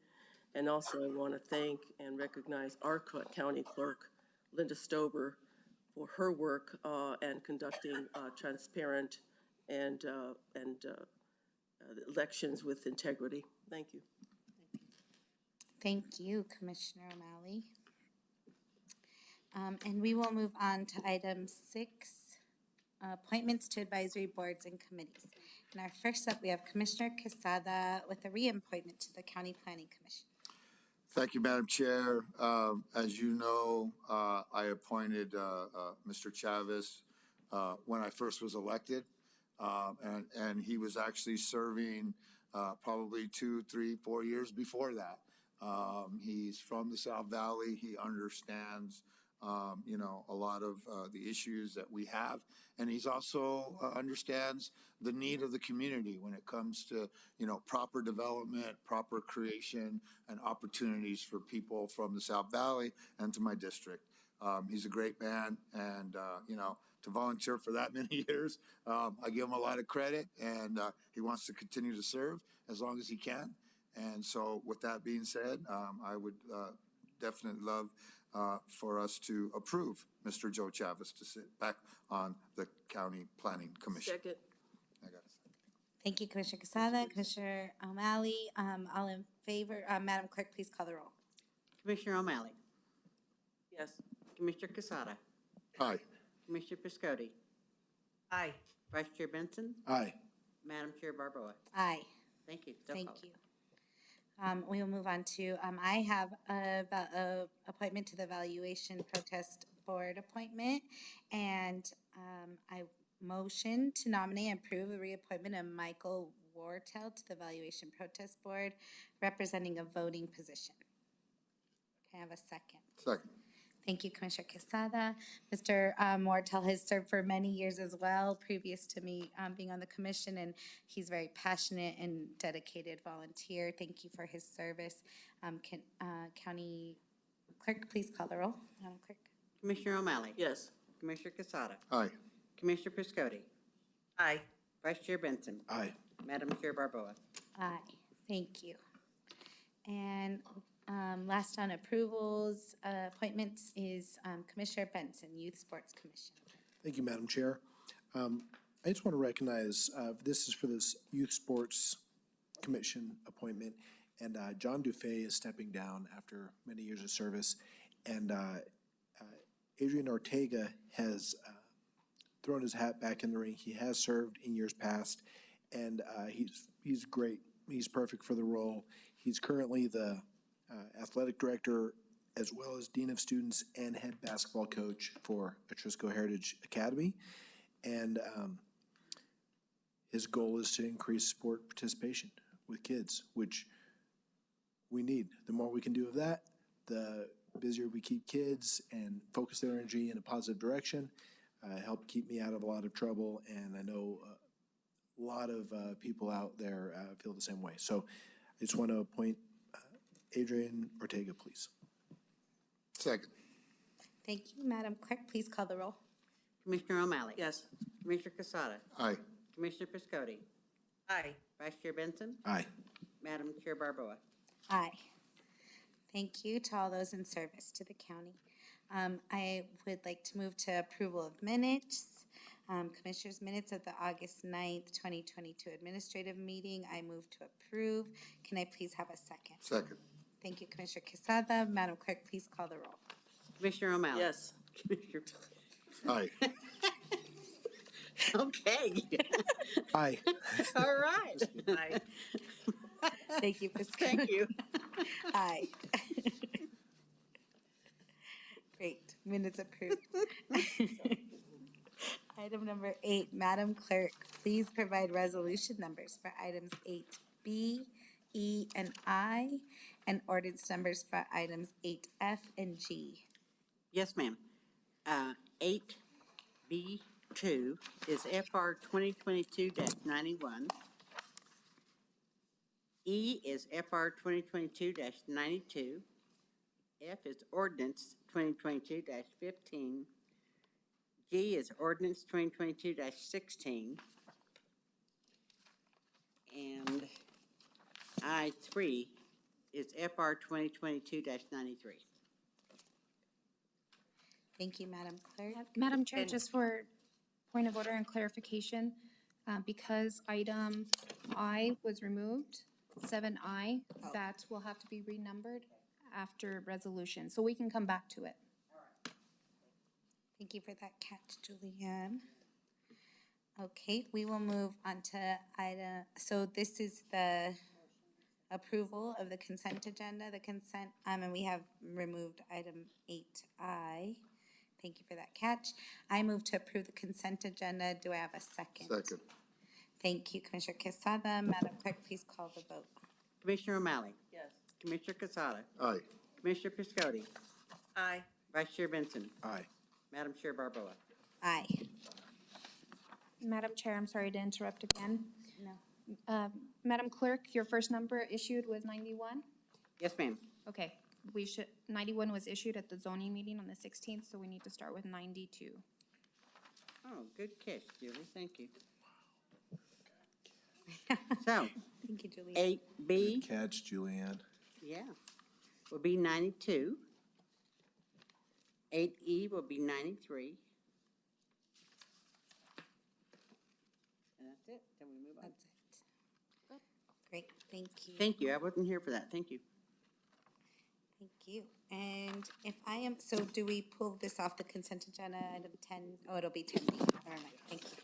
And also I want to thank and recognize our county clerk, Linda Stover, for her work and conducting transparent and elections with integrity. Thank you. Thank you, Commissioner O'Malley. And we will move on to item 6, appointments to advisory boards and committees. And our first up, we have Commissioner Quesada with a reappointment to the County Planning Commission. Thank you, Madam Chair. As you know, I appointed Mr. Chavez when I first was elected, and he was actually serving probably 2, 3, 4 years before that. He's from the South Valley. He understands a lot of the issues that we have. And he's also understands the need of the community when it comes to, proper development, proper creation, and opportunities for people from the South Valley and to my district. He's a great man, and, to volunteer for that many years, I give him a lot of credit, and he wants to continue to serve as long as he can. And so with that being said, I would definitely love for us to approve Mr. Joe Chavez to sit back on the County Planning Commission. Second. I got a second. Thank you, Commissioner Quesada. Commissioner O'Malley, all in favor. Madam Clerk, please call the roll. Commissioner O'Malley. Yes. Commissioner Quesada. Aye. Commissioner Piscotti. Aye. Vice Chair Benson. Aye. Madam Chair Barboa. Aye. Thank you. Thank you. We will move on to, I have a appointment to the Evaluation Protest Board appointment, and I motion to nominate and approve a reappointment of Michael Wartell to the Evaluation Protest Board, representing a voting position. Can I have a second? Second. Thank you, Commissioner Quesada. Mr. Wartell has served for many years as well, previous to me being on the commission, and he's very passionate and dedicated volunteer. Thank you for his service. Can County Clerk please call the roll? Madam Clerk. Commissioner O'Malley. Yes. Commissioner Quesada. Aye. Commissioner Piscotti. Aye. Vice Chair Benson. Aye. Madam Chair Barboa. Aye. Thank you. And Last on approvals, appointments is Commissioner Benson, Youth Sports Commission. Thank you, Madam Chair. I just want to recognize, this is for this Youth Sports Commission appointment, and John Dufay is stepping down after many years of service, and Adrian Ortega has thrown his hat back in the ring. He has served in years past, and he's great. He's perfect for the role. He's currently the athletic director as well as dean of students and head basketball coach for Atrisco Heritage Academy. And his goal is to increase sport participation with kids, which we need. The more we can do of that, the busier we keep kids and focus their energy in a positive direction, help keep me out of a lot of trouble. And I know a lot of people out there feel the same way. So I just want to appoint Adrian Ortega, please. Second. Thank you. Madam Clerk, please call the roll. Commissioner O'Malley. Yes. Commissioner Casada. Aye. Commissioner Piscotti. Aye. Vice Chair Benson. Aye. Madam Chair Barboa. Aye. Thank you to all those in service to the county. I would like to move to approval of minutes. Commissioners' minutes of the August 9th, 2022 administrative meeting. I move to approve. Can I please have a second? Second. Thank you, Commissioner Quesada. Madam Clerk, please call the roll. Commissioner O'Malley. Yes. Commissioner. Aye. Okay. Aye. All right. Aye. Thank you, Ms. Thank you. Aye. Great, minutes approved. Item number 8, Madam Clerk, please provide resolution numbers for items 8B, E, and I, and ordinance numbers for items 8F and G. Yes, ma'am. 8B2 is FR 2022-91. E is FR 2022-92. F is Ordinance 2022-15. G is Ordinance 2022-16. And I3 is FR 2022-93. Thank you, Madam Clerk. Madam Chair, And- just for point of order and clarification, because item I was removed, 7I, that will have to be renumbered after resolution, so we can come back to it. Thank you for that catch, Julianne. Okay, we will move on to item, so this is the approval of the consent agenda, and we have removed item 8I. Thank you for that catch. I move to approve the consent agenda. Do I have a second? Second. Thank you, Commissioner Quesada. Madam Clerk, please call the vote. Commissioner O'Malley. Yes. Commissioner Casada. Aye. Commissioner Piscotti. Aye. Vice Chair Benson. Aye. Madam Chair Barboa. Aye. Madam Chair, I'm sorry to interrupt again. No. Madam Clerk, your first number issued was 91? Yes, ma'am. Okay, 91 was issued at the zoning meeting on the 16th, so we need to start with 92. Oh, good catch, Julie. Thank you. So, Thank you, Julianne. 8B, Catch, Julianne. yeah, will be 92. 8E will be 93. And that's it. Then we move on. That's it. Great, thank you. Thank you. I wasn't here for that. Thank you. Thank you. And if I am, so do we pull this off the consent agenda, item 10? Oh, it'll be 10B. Never mind, thank you.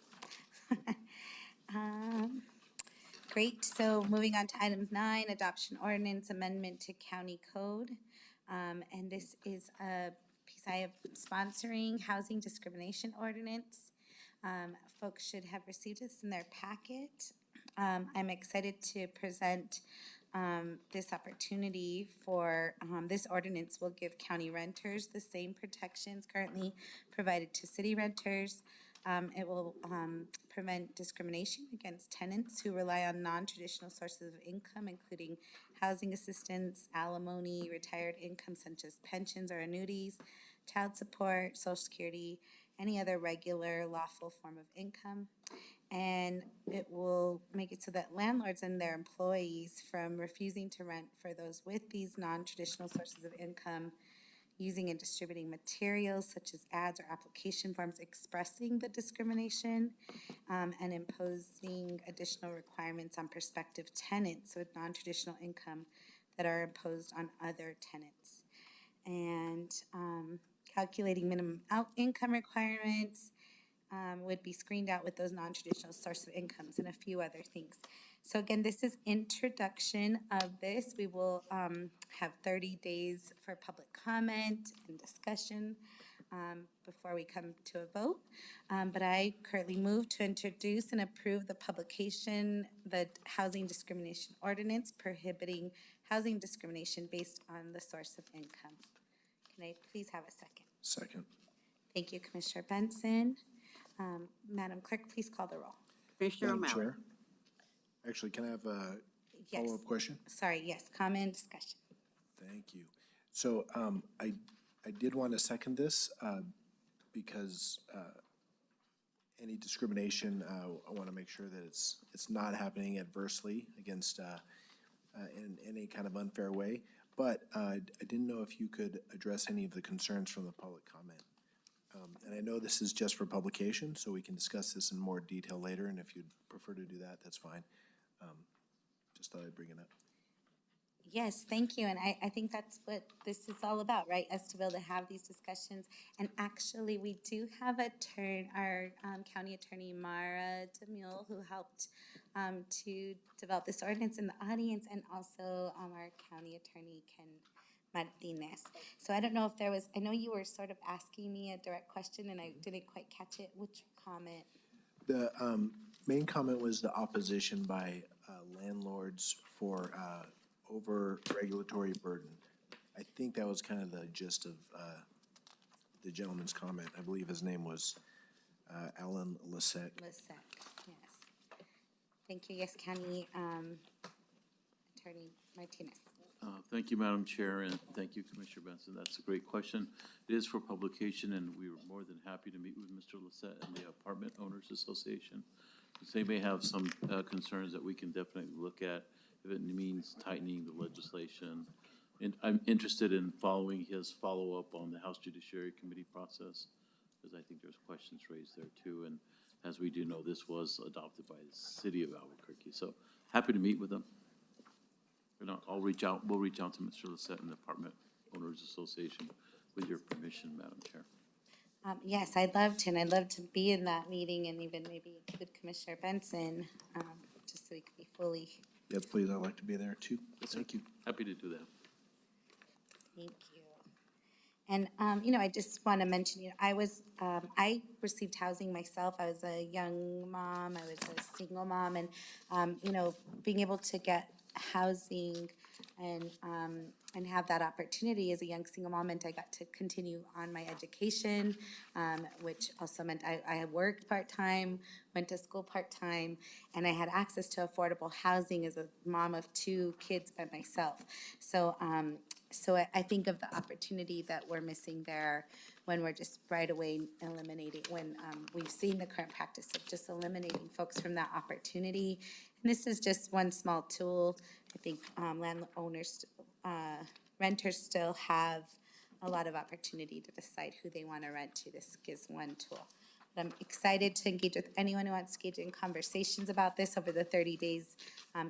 Great, so moving on to items 9, adoption ordinance amendment to county code. And this is a piece I am sponsoring, housing discrimination ordinance. Folks should have received this in their packet. I'm excited to present this opportunity for this ordinance will give county renters the same protections currently provided to city renters. It will prevent discrimination against tenants who rely on non-traditional sources of income, including housing assistance, alimony, retired income such as pensions or annuities, child support, Social Security, any other regular lawful form of income. And it will make it so that landlords and their employees from refusing to rent for those with these non-traditional sources of income using and distributing materials such as ads or application forms expressing the discrimination, and imposing additional requirements on prospective tenants with non-traditional income that are imposed on other tenants. And calculating minimum income requirements would be screened out with those non-traditional source of incomes and a few other things. So again, this is introduction of this. We will have 30 days for public comment and discussion before we come to a vote. But I currently move to introduce and approve the publication, the Housing Discrimination Ordinance prohibiting housing discrimination based on the source of income. Can I please have a second? Second. Thank you, Commissioner Benson. Madam Clerk, please call the roll. Commissioner Madam O'Malley. Chair, actually, can I have a Yes. follow-up question? Sorry, yes, comment and discussion. Thank you. So I did want to second this because any discrimination, I want to make sure that it's not happening adversely against in any kind of unfair way. But I didn't know if you could address any of the concerns from the public comment. And I know this is just for publication, so we can discuss this in more detail later, and if you'd prefer to do that, that's fine. Just thought I'd bring it up. Yes, thank you. And I think that's what this is all about, right? Us to be able to have these discussions. And actually, we do have our county attorney, Mara DeMule, who helped to develop this ordinance in the audience, and also our county attorney, Ken Martinez. So I don't know if there was, I know you were sort of asking me a direct question and I didn't quite catch it. Which comment? The main comment was the opposition by landlords for over regulatory burden. I think that was kind of the gist of the gentleman's comment. I believe his name was Alan Lasek. Lasek, yes. Thank you. Yes, County Attorney Martinez. Thank you, Madam Chair, and thank you, Commissioner Benson. That's a great question. It is for publication, and we were more than happy to meet with Mr. Lisette and the Apartment Owners Association. They may have some concerns that we can definitely look at if it means tightening the legislation. And I'm interested in following his follow-up on the House Judiciary Committee process, because I think there's questions raised there too. And as we do know, this was adopted by the city of Albuquerque. So happy to meet with them. We'll reach out to Mr. Lisette and the Apartment Owners Association with your permission, Madam Chair. Yes, I'd love to, and I'd love to be in that meeting and even maybe include Commissioner Benson, just so we could be fully. Yes, please, I'd like to be there too. Thank you. Happy to do that. Thank you. And, I just want to mention, I received housing myself. I was a young mom, I was a single mom, and, being able to get housing and have that opportunity as a young single mom meant I got to continue on my education, which also meant I worked part-time, went to school part-time, and I had access to affordable housing as a mom of 2 kids by myself. So I think of the opportunity that we're missing there when we're just right away eliminating, when we've seen the current practice of just eliminating folks from that opportunity. And this is just one small tool. I think landowners, renters still have a lot of opportunity to decide who they want to rent to. This gives one tool. But I'm excited to engage with anyone who wants to engage in conversations about this over the 30 days.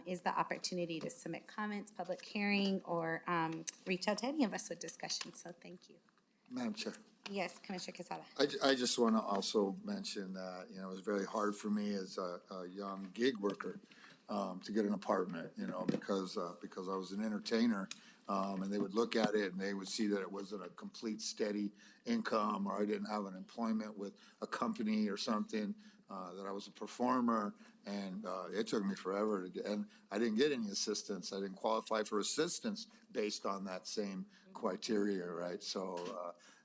Is the opportunity to submit comments, public hearing, or reach out to any of us with discussion. So thank you. Madam Chair. Yes, Commissioner Quesada. I just want to also mention that, it was very hard for me as a young gig worker to get an apartment, because I was an entertainer, and they would look at it and they would see that it wasn't a complete steady income, or I didn't have an employment with a company or something, that I was a performer, and it took me forever to get, and I didn't get any assistance. I didn't qualify for assistance based on that same criteria, right? So,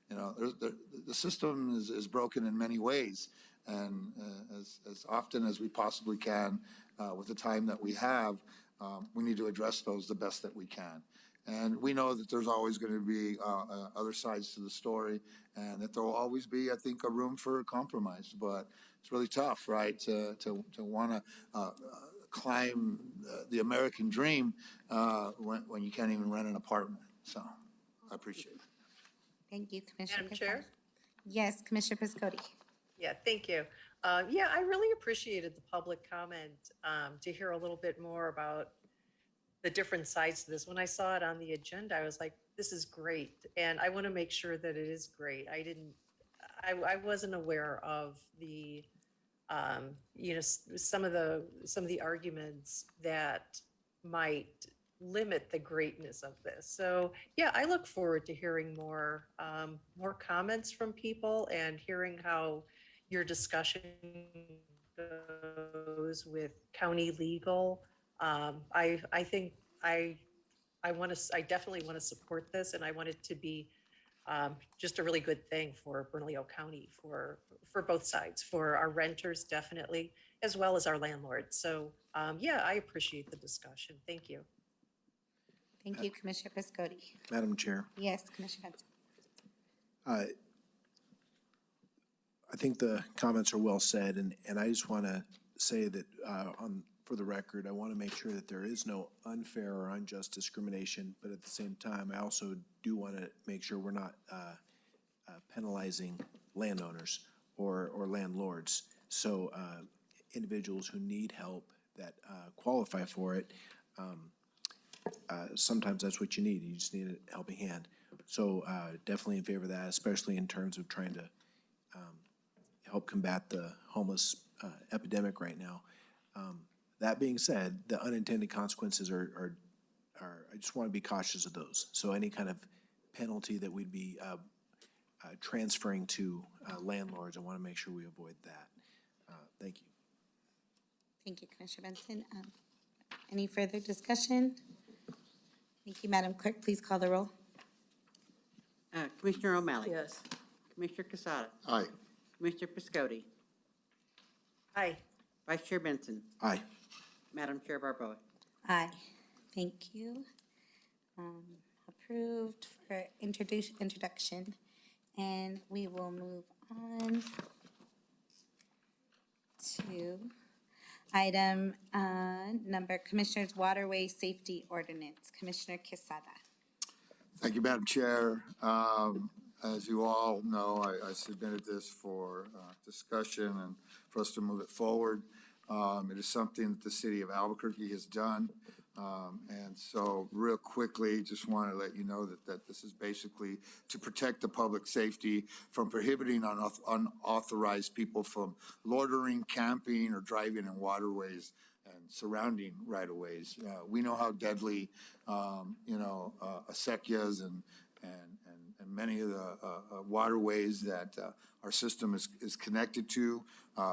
the system is broken in many ways, and as often as we possibly can, with the time that we have, we need to address those the best that we can. And we know that there's always going to be other sides to the story, and that there will always be, I think, a room for compromise. But it's really tough, right? To want to climb the American dream when you can't even rent an apartment. So I appreciate it. Thank you, Commissioner. Madam Chair? Yes, Commissioner Piscotti. Yeah, thank you. Yeah, I really appreciated the public comment to hear a little bit more about the different sides to this. When I saw it on the agenda, I was like, this is great. And I want to make sure that it is great. I wasn't aware of the, some of the arguments that might limit the greatness of this. So yeah, I look forward to hearing more comments from people and hearing how your discussion goes with county legal. I think I definitely want to support this, and I want it to be just a really good thing for Bernalillo County, for both sides, for our renters definitely, as well as our landlords. So yeah, I appreciate the discussion. Thank you. Thank you, Commissioner Piscotti. Madam Chair, Yes, Commissioner Benson. I think the comments are well said, and I just want to say that for the record, I want to make sure that there is no unfair or unjust discrimination, but at the same time, I also do want to make sure we're not penalizing landowners or landlords. So individuals who need help that qualify for it, sometimes that's what you need. You just need a helping hand. So definitely in favor of that, especially in terms of trying to help combat the homeless epidemic right now. That being said, the unintended consequences are I just want to be cautious of those. So any kind of penalty that we'd be transferring to landlords, I want to make sure we avoid that. Thank you. Thank you, Commissioner Benson. Any further discussion? Thank you, Madam Clerk. Please call the roll. Commissioner O'Malley. Yes. Commissioner Casada. Aye. Commissioner Piscotti. Hi. Vice Chair Benson. Aye. Madam Chair Barboa. Aye. Thank you. Approved for introduction. And we will move on to item number Commissioner's Waterway Safety Ordinance. Commissioner Quesada. Thank you, Madam Chair. As you all know, I submitted this for discussion and for us to move it forward. It is something that the city of Albuquerque has done. And so real quickly, just want to let you know that this is basically to protect the public safety from prohibiting unauthorized people from loitering, camping, or driving in waterways and surrounding right-of-ways. We know how deadly, acequias and many of the waterways that our system is connected to,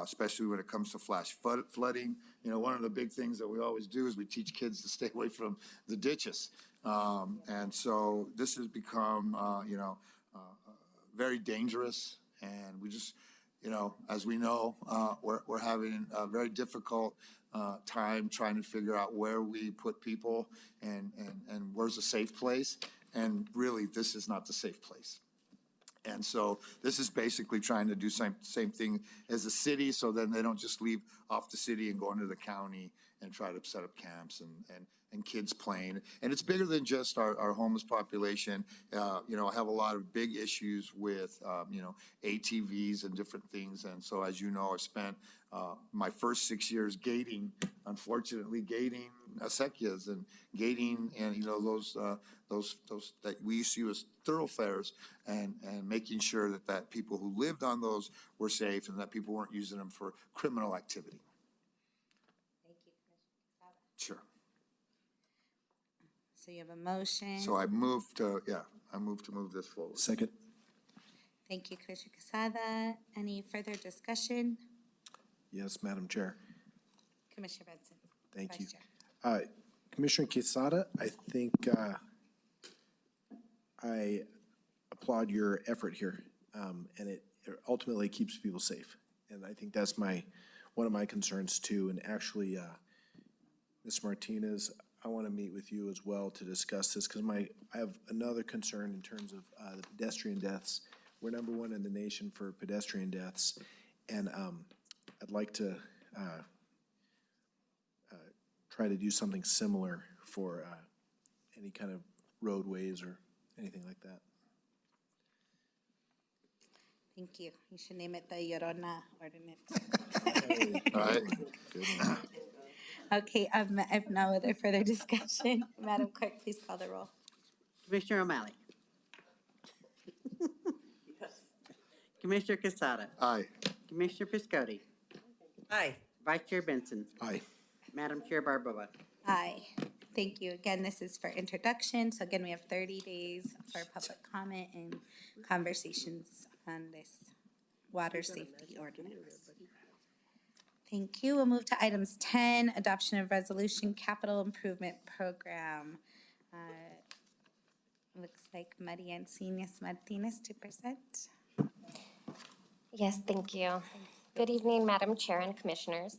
especially when it comes to flash flooding. One of the big things that we always do is we teach kids to stay away from the ditches. And so this has become, very dangerous. And we just, as we know, we're having a very difficult time trying to figure out where we put people and where's a safe place. And really, this is not the safe place. And so this is basically trying to do same thing as the city, so then they don't just leave off the city and go into the county and try to set up camps and kids playing. And it's bigger than just our homeless population. I have a lot of big issues with, ATVs and different things. And so, as you know, I spent my first 6 years gating acequias and gating, and those that we used to use as thoroughfares, and making sure that people who lived on those were safe and that people weren't using them for criminal activity. Thank you, Commissioner Quesada. Sure. So you have a motion. So I move to move this forward. Second. Thank you, Commissioner Quesada. Any further discussion? Yes, Madam Chair. Commissioner Benson. Thank Vice you. Chair. Commissioner Quesada, I think I applaud your effort here, and it ultimately keeps people safe. And I think that's one of my concerns too. And actually, Ms. Martinez, I want to meet with you as well to discuss this, because I have another concern in terms of the pedestrian deaths. We're #1 in the nation for pedestrian deaths, and I'd like to try to do something similar for any kind of roadways or anything like that. Thank you. You should name it the Llorona ordinance. All right. Good one. Okay, I've no other further discussion. Madam Clerk, please call the roll. Commissioner O'Malley. Commissioner Casada. Aye. Commissioner Piscotti. Aye. Vice Chair Benson. Aye. Madam Chair Barboa. Aye. Thank you. Again, this is for introduction. So again, we have 30 days for public comment and conversations on this water safety ordinance. Thank you. We'll move to items 10, adoption of resolution, capital improvement program. Looks like Maria Encinas Martinez to present. Yes, thank you. Good evening, Madam Chair and Commissioners.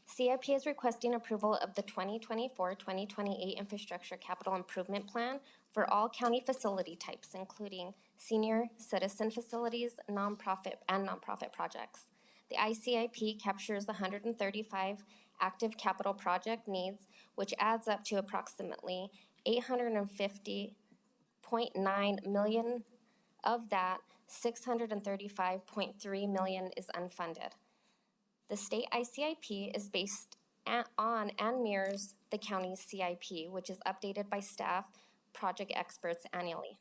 CIP is requesting approval of the 2024-2028 Infrastructure Capital Improvement Plan for all county facility types, including senior citizen facilities, nonprofit projects. The ICIP captures 135 active capital project needs, which adds up to approximately $850.9 million. Of that, $635.3 million is unfunded. The state ICIP is based on and mirrors the county's CIP, which is updated by staff project experts annually.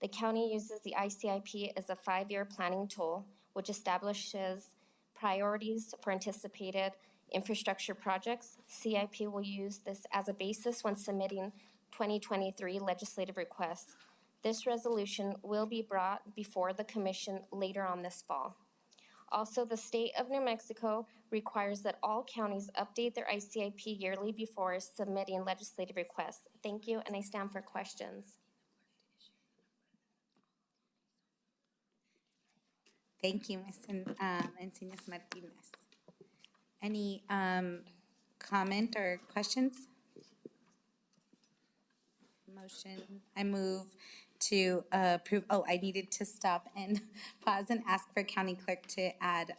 The county uses the ICIP as a 5-year planning tool, which establishes priorities for anticipated infrastructure projects. CIP will use this as a basis when submitting 2023 legislative requests. This resolution will be brought before the Commission later on this fall. Also, the state of New Mexico requires that all counties update their ICIP yearly before submitting legislative requests. Thank you, and I stand for questions. Thank you, Ms. Encinas Martinez. Any comment or questions? Motion, I move to approve, I needed to stop and pause and ask for county clerk to add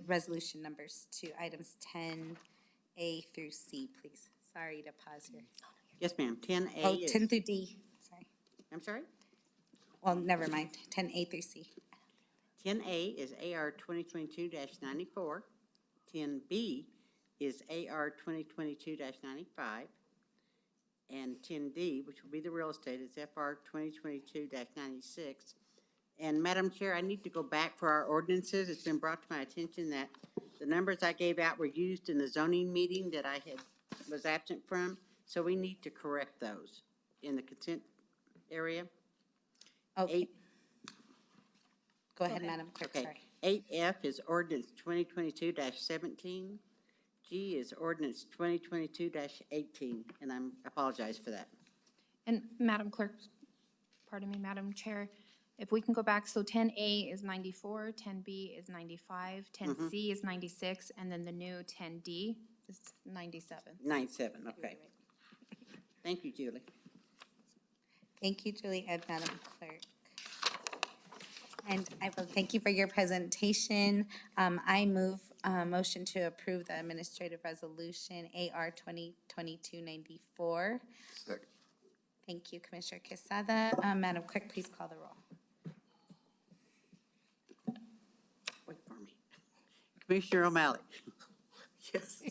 resolution numbers to items 10A through C, please. Sorry to pause here. Yes, ma'am. 10A Oh, is. 10 through D, sorry. I'm sorry? Well, never mind, 10A through C. 10A is AR 2022-94. 10B is AR 2022-95. And 10D, which will be the real estate, is FR 2022-96. And Madam Chair, I need to go back for our ordinances. It's been brought to my attention that the numbers I gave out were used in the zoning meeting that I was absent from. So we need to correct those in the consent area. Okay. Go ahead, Madam Clerk, Okay. sorry. 8F is ordinance 2022-17. G is ordinance 2022-18, and I apologize for that. And Madam Clerk, pardon me, Madam Chair, if we can go back, so 10A is 94, 10B is 95, 10C is 96, and then the new 10D is 97. 97, okay. Thank you, Julie. Thank you, Julie and Madam Clerk. And I will thank you for your presentation. I move motion to approve the administrative resolution AR 2022-94. Second. Thank you, Commissioner Quesada. Madam Clerk, please call the roll. Wait for me. Commissioner O'Malley. Yes.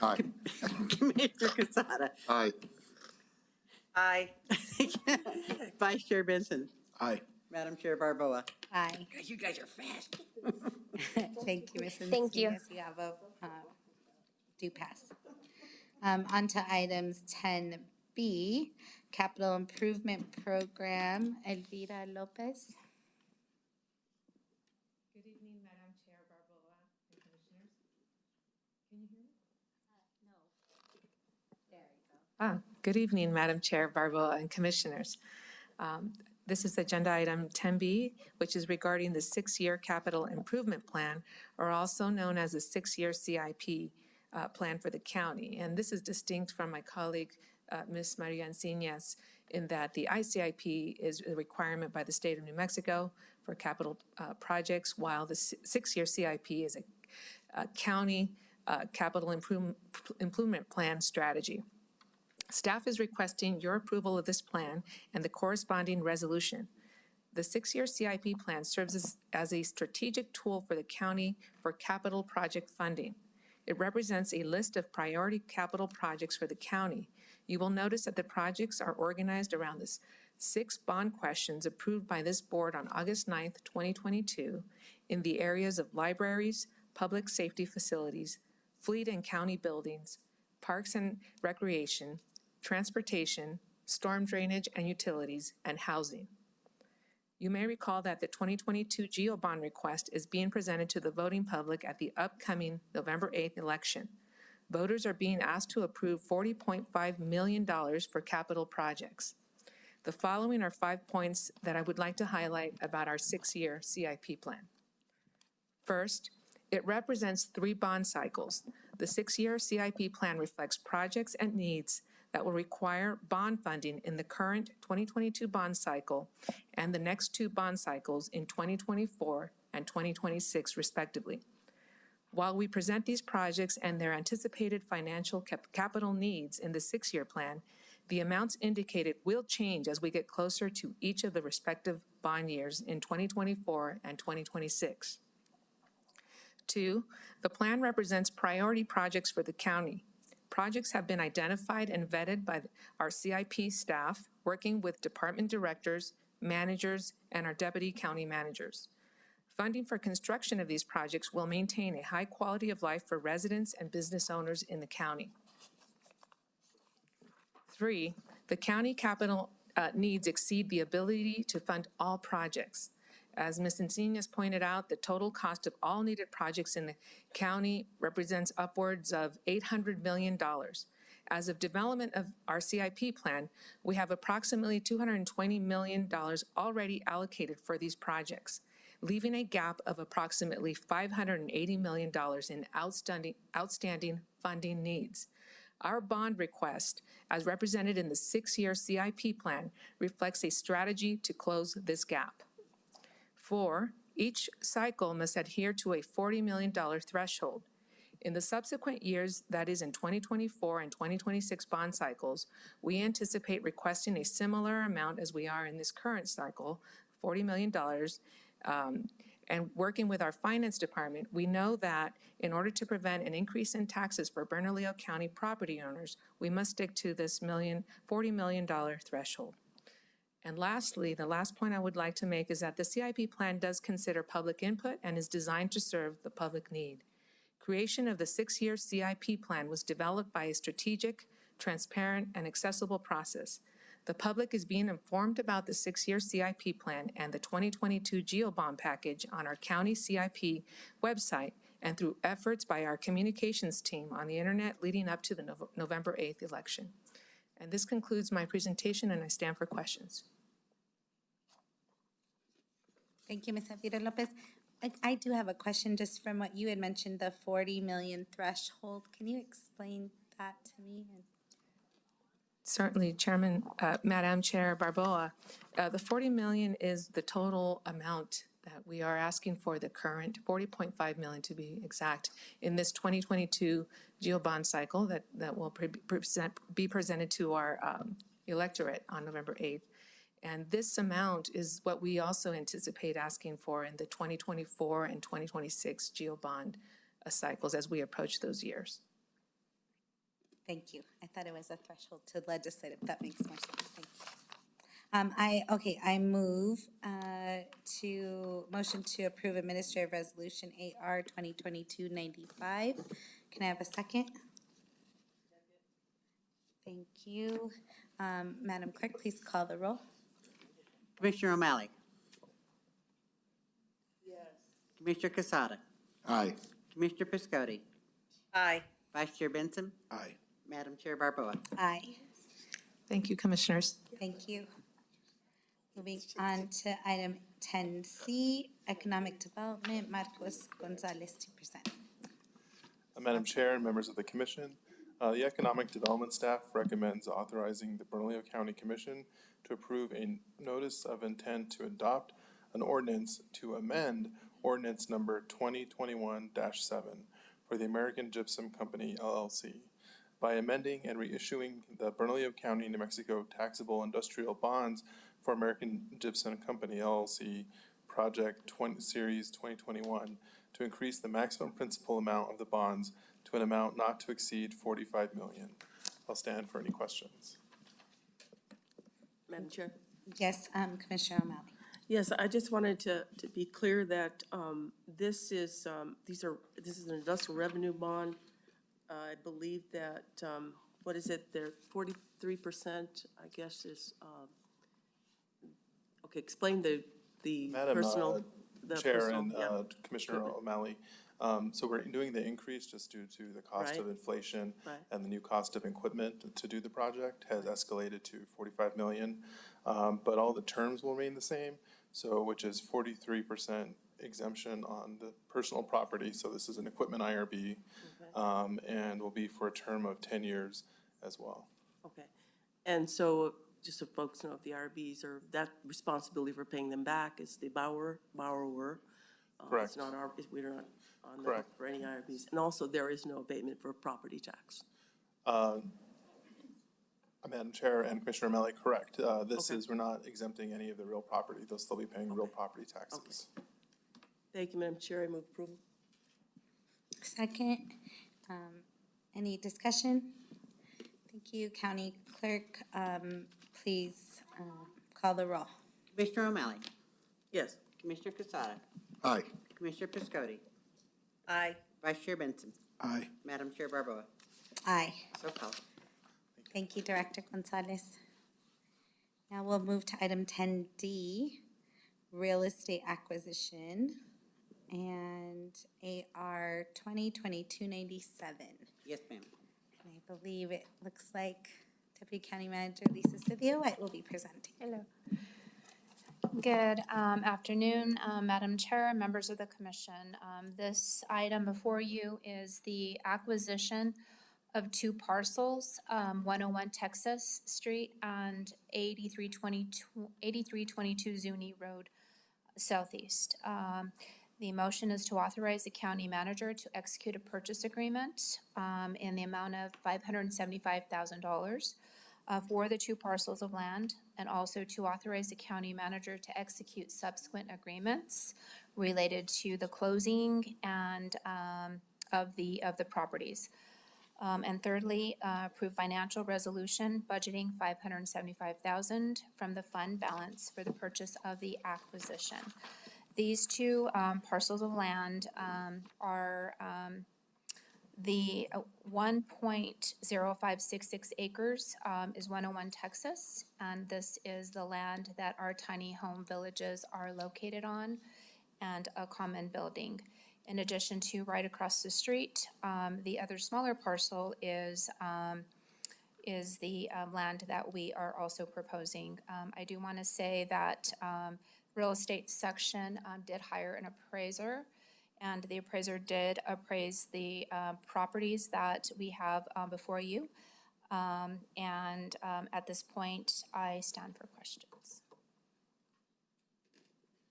Aye. Commissioner Casada. Aye. Aye. Vice Chair Benson. Aye. Madam Chair Barboa. Aye. You guys are fast. Thank you, Ms. Thank you. Encinas. You have a do pass. On to items 10B, Capital Improvement Program. Elvira Lopez. Good evening, Madam Chair Barboa and Commissioners. Can you hear me? No. There you go. Good evening, Madam Chair Barboa and Commissioners. This is agenda item 10B, which is regarding the 6-year capital improvement plan, or also known as a 6-year CIP plan for the county. And this is distinct from my colleague, Ms. Maria Encinas. in that the ICIP is a requirement by the state of New Mexico for capital projects, while the six-year CIP is a county capital improvement plan strategy. Staff is requesting your approval of this plan and the corresponding resolution. The six-year CIP plan serves as a strategic tool for the county for capital project funding. It represents a list of priority capital projects for the county. You will notice that the projects are organized around the 6 bond questions approved by this board on August 9th, 2022, in the areas of libraries, public safety facilities, fleet and county buildings, parks and recreation, transportation, storm drainage and utilities, and housing. You may recall that the 2022 GEO bond request is being presented to the voting public at the upcoming November 8th election. Voters are being asked to approve $40.5 million for capital projects. The following are 5 points that I would like to highlight about our 6-year CIP plan. First, it represents 3 bond cycles. The 6-year CIP plan reflects projects and needs that will require bond funding in the current 2022 bond cycle and the next 2 bond cycles in 2024 and 2026, respectively. While we present these projects and their anticipated financial capital needs in the 6-year plan, the amounts indicated will change as we get closer to each of the respective bond years in 2024 and 2026. 2, the plan represents priority projects for the county. Projects have been identified and vetted by our CIP staff, working with department directors, managers, and our deputy county managers. Funding for construction of these projects will maintain a high quality of life for residents and business owners in the county. 3, the county capital needs exceed the ability to fund all projects. As Ms. Encinas pointed out, the total cost of all needed projects in the county represents upwards of $800 million. As of development of our CIP plan, we have approximately $220 million already allocated for these projects, leaving a gap of approximately $580 million in outstanding funding needs. Our bond request, as represented in the 6-year CIP plan, reflects a strategy to close this gap. 4, each cycle must adhere to a $40 million threshold. In the subsequent years, that is in 2024 and 2026 bond cycles, we anticipate requesting a similar amount as we are in this current cycle, $40 million, and working with our finance department, we know that in order to prevent an increase in taxes for Bernalillo County property owners, we must stick to this $40 million threshold. And lastly, the last point I would like to make is that the CIP plan does consider public input and is designed to serve the public need. Creation of the 6-year CIP plan was developed by a strategic, transparent, and accessible process. The public is being informed about the 6-year CIP plan and the 2022 GEO bond package on our county CIP website and through efforts by our communications team on the internet leading up to the November 8th election. And this concludes my presentation, and I stand for questions. Thank you, Ms. Elvira Lopez. I do have a question just from what you had mentioned, the 40 million threshold. Can you explain that to me? Certainly, Chairman, Madam Chair Barboa. The 40 million is the total amount that we are asking for, the current 40.5 million to be exact, in this 2022 GEO bond cycle that will be presented to our electorate on November 8th. And this amount is what we also anticipate asking for in the 2024 and 2026 GEO bond cycles as we approach those years. Thank you. I thought it was a threshold to legislative. That makes more sense. Thank you. I move to motion to approve Administrative Resolution AR 2022-95. Can I have a second? Thank you. Madam Clerk, please call the roll. Commissioner O'Malley. Yes. Commissioner Casada. Aye. Commissioner Piscotti. Aye. Vice Chair Benson. Aye. Madam Chair Barboa. Aye. Thank you, Commissioners. Thank you. Moving on to item 10C, Economic Development, Marcos Gonzalez to present. Madam Chair and members of the Commission, The Economic Development staff recommends authorizing the Bernalillo County Commission to approve a notice of intent to adopt an ordinance to amend ordinance number 2021-7 for the American Gypsum Company LLC by amending and reissuing the Bernalillo County, New Mexico taxable industrial bonds for American Gypsum Company LLC Project Series 2021 to increase the maximum principal amount of the bonds to an amount not to exceed $45 million. I'll stand for any questions. Madam Chair? Yes, Commissioner O'Malley. Yes, I just wanted to be clear that this is an industrial revenue bond. I believe that, what is it, they're 43%, I guess, is, okay, explain the Madam personal. Chair personal, and yeah. Commissioner O'Malley, so we're doing the increase just due to the cost of inflation and the new cost of equipment to do the project has escalated to $45 million, but all the terms will remain the same. So, which is 43% exemption on the personal property. So this is an equipment IRB, and will be for a term of 10 years as well. Okay, and so just so folks know, if the IRBs are, that responsibility for paying them back is the borrower. Correct. It's not we're not on the hook for any IRBs. And also there is no abatement for property tax. Madam Chair and Commissioner O'Malley, correct. We're not exempting any of the real property. They'll still be paying real property taxes. Okay. Thank you, Madam Chair. I move approval. Second. Any discussion? Thank you. County Clerk, please call the roll. Commissioner O'Malley. Yes. Commissioner Casada. Aye. Commissioner Piscotti. Aye. Vice Chair Benson. Aye. Madam Chair Barboa. Aye. So called. Thank you, Director Gonzalez. Now we'll move to item 10D, real estate acquisition, and AR 2022-97. Yes, ma'am. And I believe it looks like Deputy County Manager Lisa Civio will be presenting. Hello. Good afternoon, Madam Chair, members of the Commission. This item before you is the acquisition of two parcels, 101 Texas Street and 8322 Zuni Road Southeast. The motion is to authorize the county manager to execute a purchase agreement in the amount of $575,000 for the two parcels of land, and also to authorize the county manager to execute subsequent agreements related to the closing and of the properties. And thirdly, approve financial resolution budgeting $575,000 from the fund balance for the purchase of the acquisition. These two parcels of land are the 1.0566 acres is 101 Texas, and this is the land that our tiny home villages are located on, and a common building. In addition to right across the street, the other smaller parcel is the land that we are also proposing. I do want to say that real estate section did hire an appraiser, and the appraiser did appraise the properties that we have before you. At this point, I stand for questions.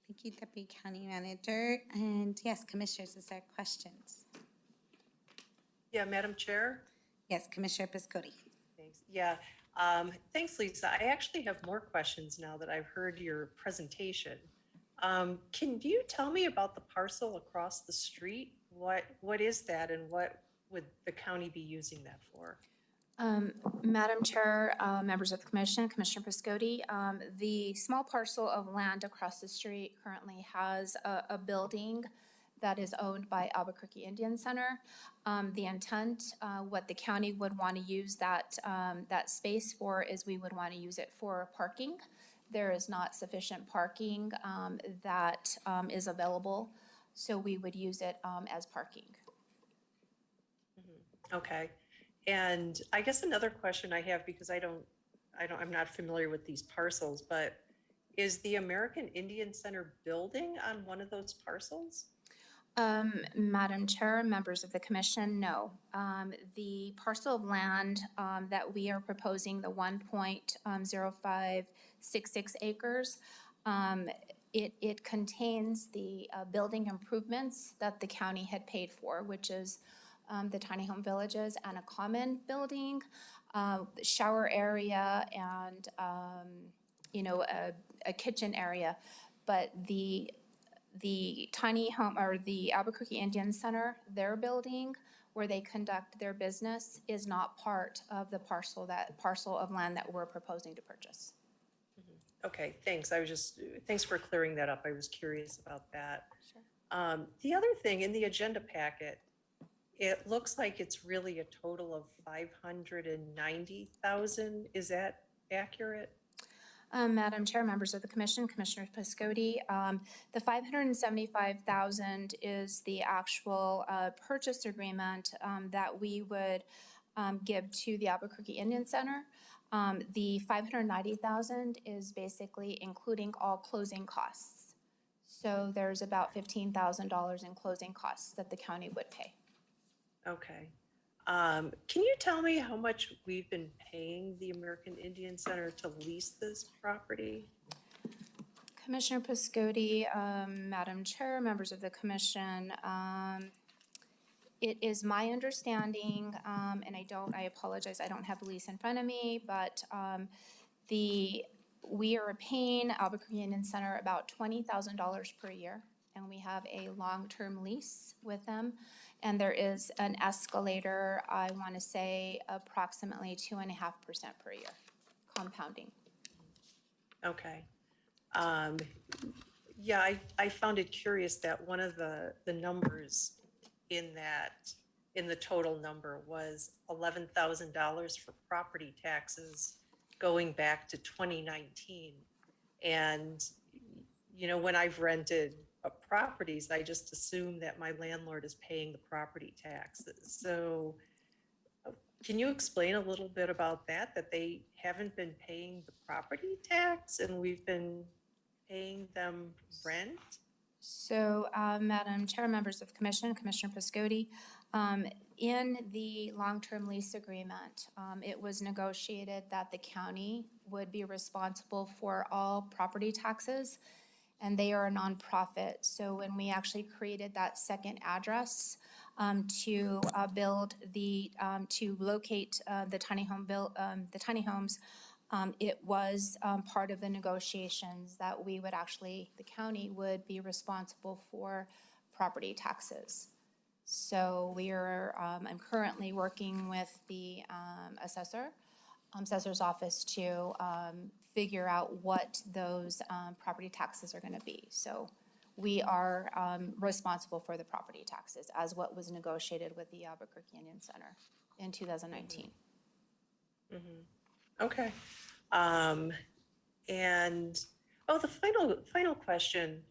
Thank you, Deputy County Manager. And yes, Commissioners, is there questions? Yeah, Madam Chair? Yes, Commissioner Piscotti. Thanks. Yeah, thanks, Lisa. I actually have more questions now that I've heard your presentation. Can you tell me about the parcel across the street? What is that, and what would the county be using that for? Madam Chair, members of the Commission, Commissioner Piscotti, the small parcel of land across the street currently has a building that is owned by Albuquerque Indian Center. The intent, what the county would want to use that space for is we would want to use it for parking. There is not sufficient parking that is available, so we would use it as parking. Mm-hmm. Okay. And I guess another question I have, because I'm not familiar with these parcels, but is the American Indian Center building on one of those parcels? Madam Chair, members of the commission, no. The parcel of land that we are proposing, the 1.0566 acres, it contains the building improvements that the county had paid for, which is the tiny home villages and a common building, shower area, and a kitchen area. But the tiny home, or the Albuquerque Indian Center, their building where they conduct their business, is not part of the parcel of land that we're proposing to purchase. Okay, thanks. Thanks for clearing that up. I was curious about that. Sure. The other thing in the agenda packet, it looks like it's really a total of 590,000. Is that accurate? Madam Chair, members of the commission, Commissioner Piscotti, the 575,000 is the actual purchase agreement that we would give to the Abuquerque Indian Center. The 590,000 is basically including all closing costs. So there's about $15,000 in closing costs that the county would pay. Okay. Can you tell me how much we've been paying the American Indian Center to lease this property? Commissioner Piscotti, Madam Chair, members of the commission, it is my understanding, and I apologize, I don't have the lease in front of me, but we are paying Albuquerque Indian Center about $20,000 per year, and we have a long-term lease with them. And there is an escalator, I want to say approximately 2.5% per year, compounding. Okay. Yeah, I found it curious that one of the numbers in the total number was $11,000 for property taxes going back to 2019. And, when I've rented properties, I just assume that my landlord is paying the property taxes. So can you explain a little bit about that they haven't been paying the property tax and we've been paying them rent? So, Madam Chair, members of the commission, Commissioner Piscotti, in the long-term lease agreement, it was negotiated that the county would be responsible for all property taxes, and they are a nonprofit. So when we actually created that second address to locate the tiny homes, it was part of the negotiations that the county would be responsible for property taxes. So I'm currently working with the assessor's office to figure out what those property taxes are going to be. So we are responsible for the property taxes as what was negotiated with the Albuquerque Indian Center in 2019. Mm-hmm. Okay. The final question,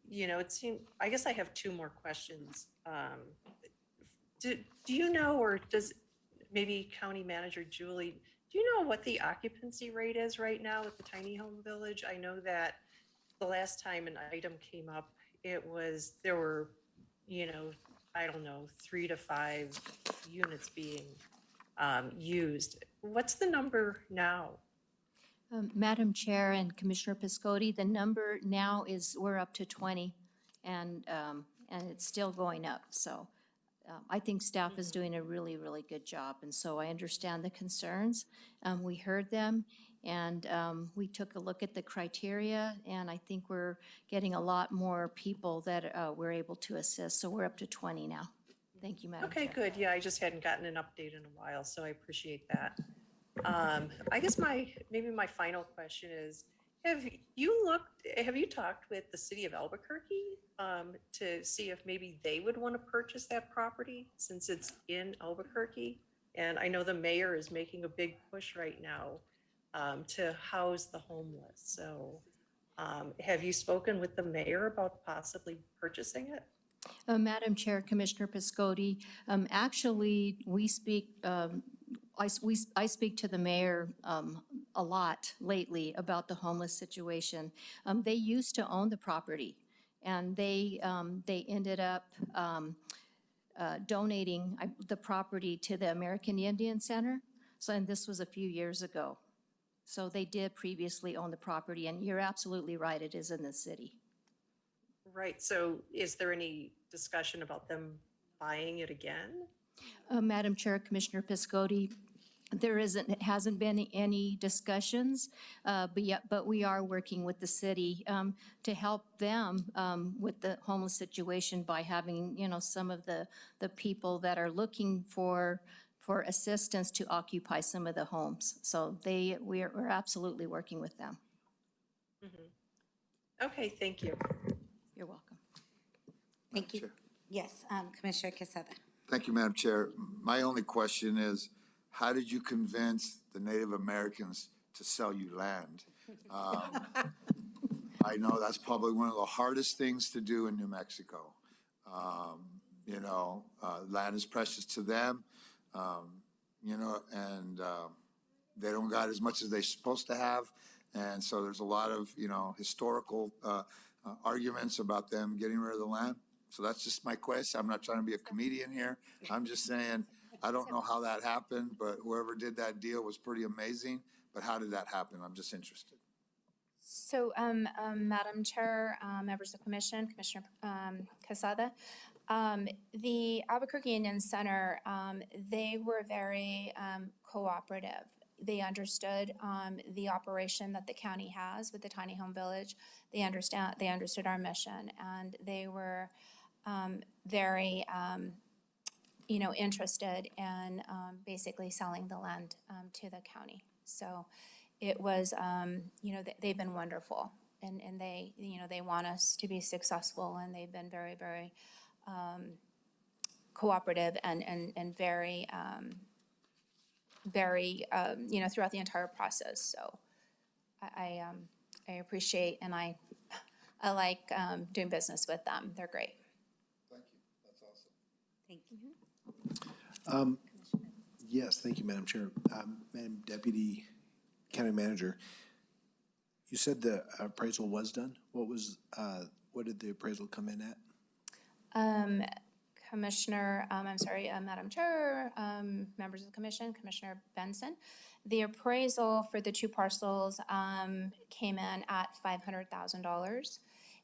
it seemed, I guess I have two more questions. Do you know, or does maybe County Manager Julie, do you know what the occupancy rate is right now at the tiny home village? I know that the last time an item came up, there were, 3 to 5 units being used. What's the number now? Madam Chair and Commissioner Piscotti, the number now is we're up to 20, and it's still going up. So I think staff is doing a really, really good job, and so I understand the concerns. We heard them, and we took a look at the criteria, and I think we're getting a lot more people that we're able to assist. So we're up to 20 now. Thank you, Madam Chair. Okay, good. Yeah, I just hadn't gotten an update in a while, so I appreciate that. I guess maybe my final question is, have you talked with the city of Albuquerque to see if maybe they would want to purchase that property since it's in Albuquerque? And I know the mayor is making a big push right now to house the homeless. So have you spoken with the mayor about possibly purchasing it? Madam Chair, Commissioner Piscotti, actually, we speak, I speak to the mayor a lot lately about the homeless situation. They used to own the property, And they ended up donating the property to the American Indian Center. So, and this was a few years ago. So they did previously own the property, and you're absolutely right, it is in the city. Right, so is there any discussion about them buying it again? Madam Chair, Commissioner Piscotti, it hasn't been any discussions, but we are working with the city to help them with the homeless situation by having, some of the people that are looking for assistance to occupy some of the homes. So we're absolutely working with them. Mm-hmm. Okay, thank you. You're welcome. Thank you. Yes, Commissioner Quesada. Thank you, Madam Chair. My only question is, how did you convince the Native Americans to sell you land? I know that's probably one of the hardest things to do in New Mexico. Land is precious to them, and they don't got as much as they're supposed to have. And so there's a lot of, historical arguments about them getting rid of the land. So that's just my question. I'm not trying to be a comedian here. I'm just saying, I don't know how that happened, but whoever did that deal was pretty amazing. But how did that happen? I'm just interested. So, Madam Chair, members of the Commission, Commissioner Quesada, the Albuquerque Indian Center, they were very cooperative. They understood the operation that the county has with the tiny home village. They understood our mission, and they were very, interested in basically selling the land to the county. So it was, they've been wonderful, and they, they want us to be successful, and they've been very, very cooperative and very, throughout the entire process. So I appreciate, and I like doing business with them. They're great. Thank you. That's awesome. Thank you. Yes, thank you, Madam Chair. Madam Deputy County Manager, you said the appraisal was done. What did the appraisal come in at? Madam Chair, members of the Commission, Commissioner Benson. The appraisal for the two parcels came in at $500,000,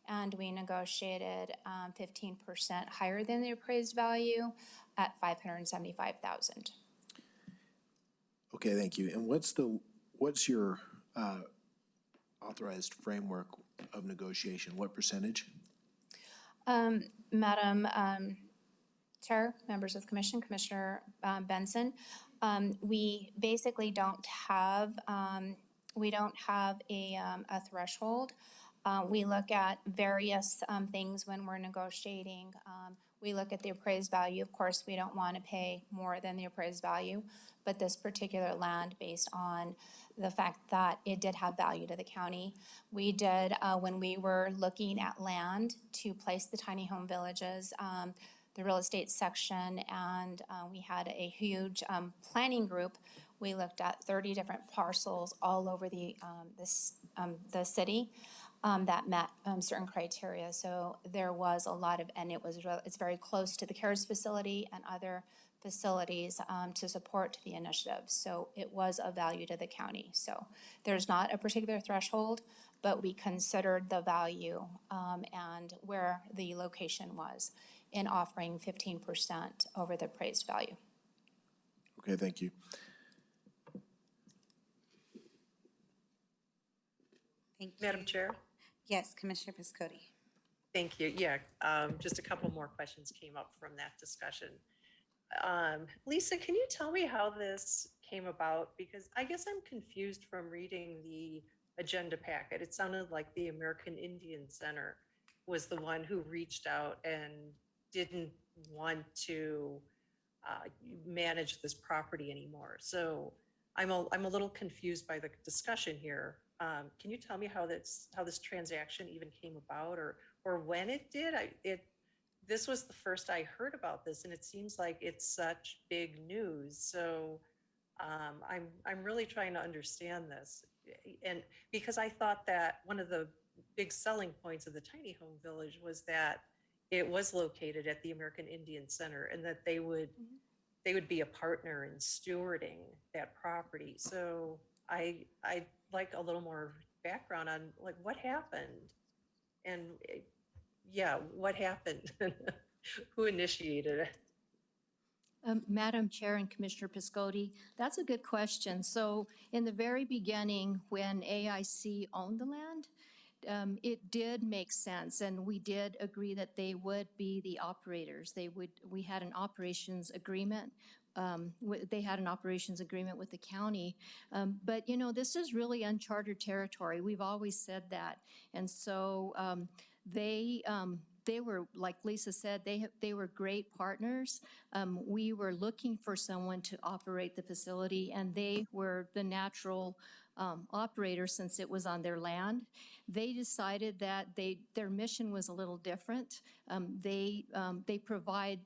and we negotiated 15% higher than the appraised value at $575,000. Okay, thank you. And what's your authorized framework of negotiation? What percentage? Madam Chair, members of the Commission, Commissioner Benson, we basically don't have a threshold. We look at various things when we're negotiating. We look at the appraised value. Of course, we don't want to pay more than the appraised value, but this particular land, based on the fact that it did have value to the county, we did, when we were looking at land to place the tiny home villages, the real estate section, and we had a huge planning group. We looked at 30 different parcels all over the city that met certain criteria. So there was a lot of, and it's very close to the CARES facility and other facilities to support the initiative. So it was of value to the county. So there's not a particular threshold, but we considered the value and where the location was in offering 15% over the appraised value. Okay, thank you. Thank you. Madam Chair? Yes, Commissioner Piscotti. Thank you. Yeah, just a couple more questions came up from that discussion. Lisa, can you tell me how this came about? Because I guess I'm confused from reading the agenda packet. It sounded like the American Indian Center was the one who reached out and didn't want to manage this property anymore. So I'm a little confused by the discussion here. Can you tell me how this transaction even came about, or when it did? This was the first I heard about this, and it seems like it's such big news. So I'm really trying to understand this, and because I thought that one of the big selling points of the tiny home village was that it was located at the American Indian Center, and that they would be a partner in stewarding that property. So I'd like a little more background on like what happened, and yeah, what happened? Who initiated it? Madam Chair and Commissioner Piscotti, that's a good question. So in the very beginning, when AIC owned the land, it did make sense, and we did agree that they would be the operators. We had an operations agreement. They had an operations agreement with the county. But, you know, this is really uncharted territory. We've always said that. And so they were, like Lisa said, they were great partners. We were looking for someone to operate the facility, and they were the natural operator since it was on their land. They decided that their mission was a little different. They provide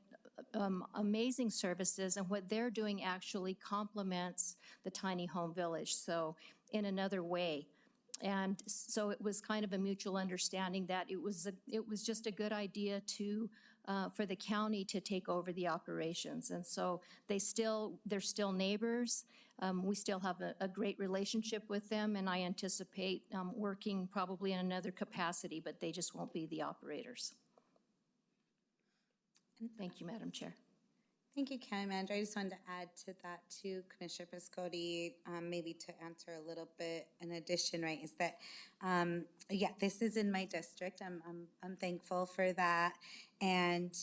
amazing services, and what they're doing actually complements the tiny home village, so in another way. And so it was kind of a mutual understanding that it was just a good idea for the county to take over the operations. And so they're still neighbors. We still have a great relationship with them, and I anticipate working probably in another capacity, but they just won't be the operators. Thank you, Madam Chair. Thank you, County Manager. I just wanted to add to that too, Commissioner Piscotti, maybe to answer a little bit in addition, right, is that, yeah, this is in my district. I'm thankful for that. And,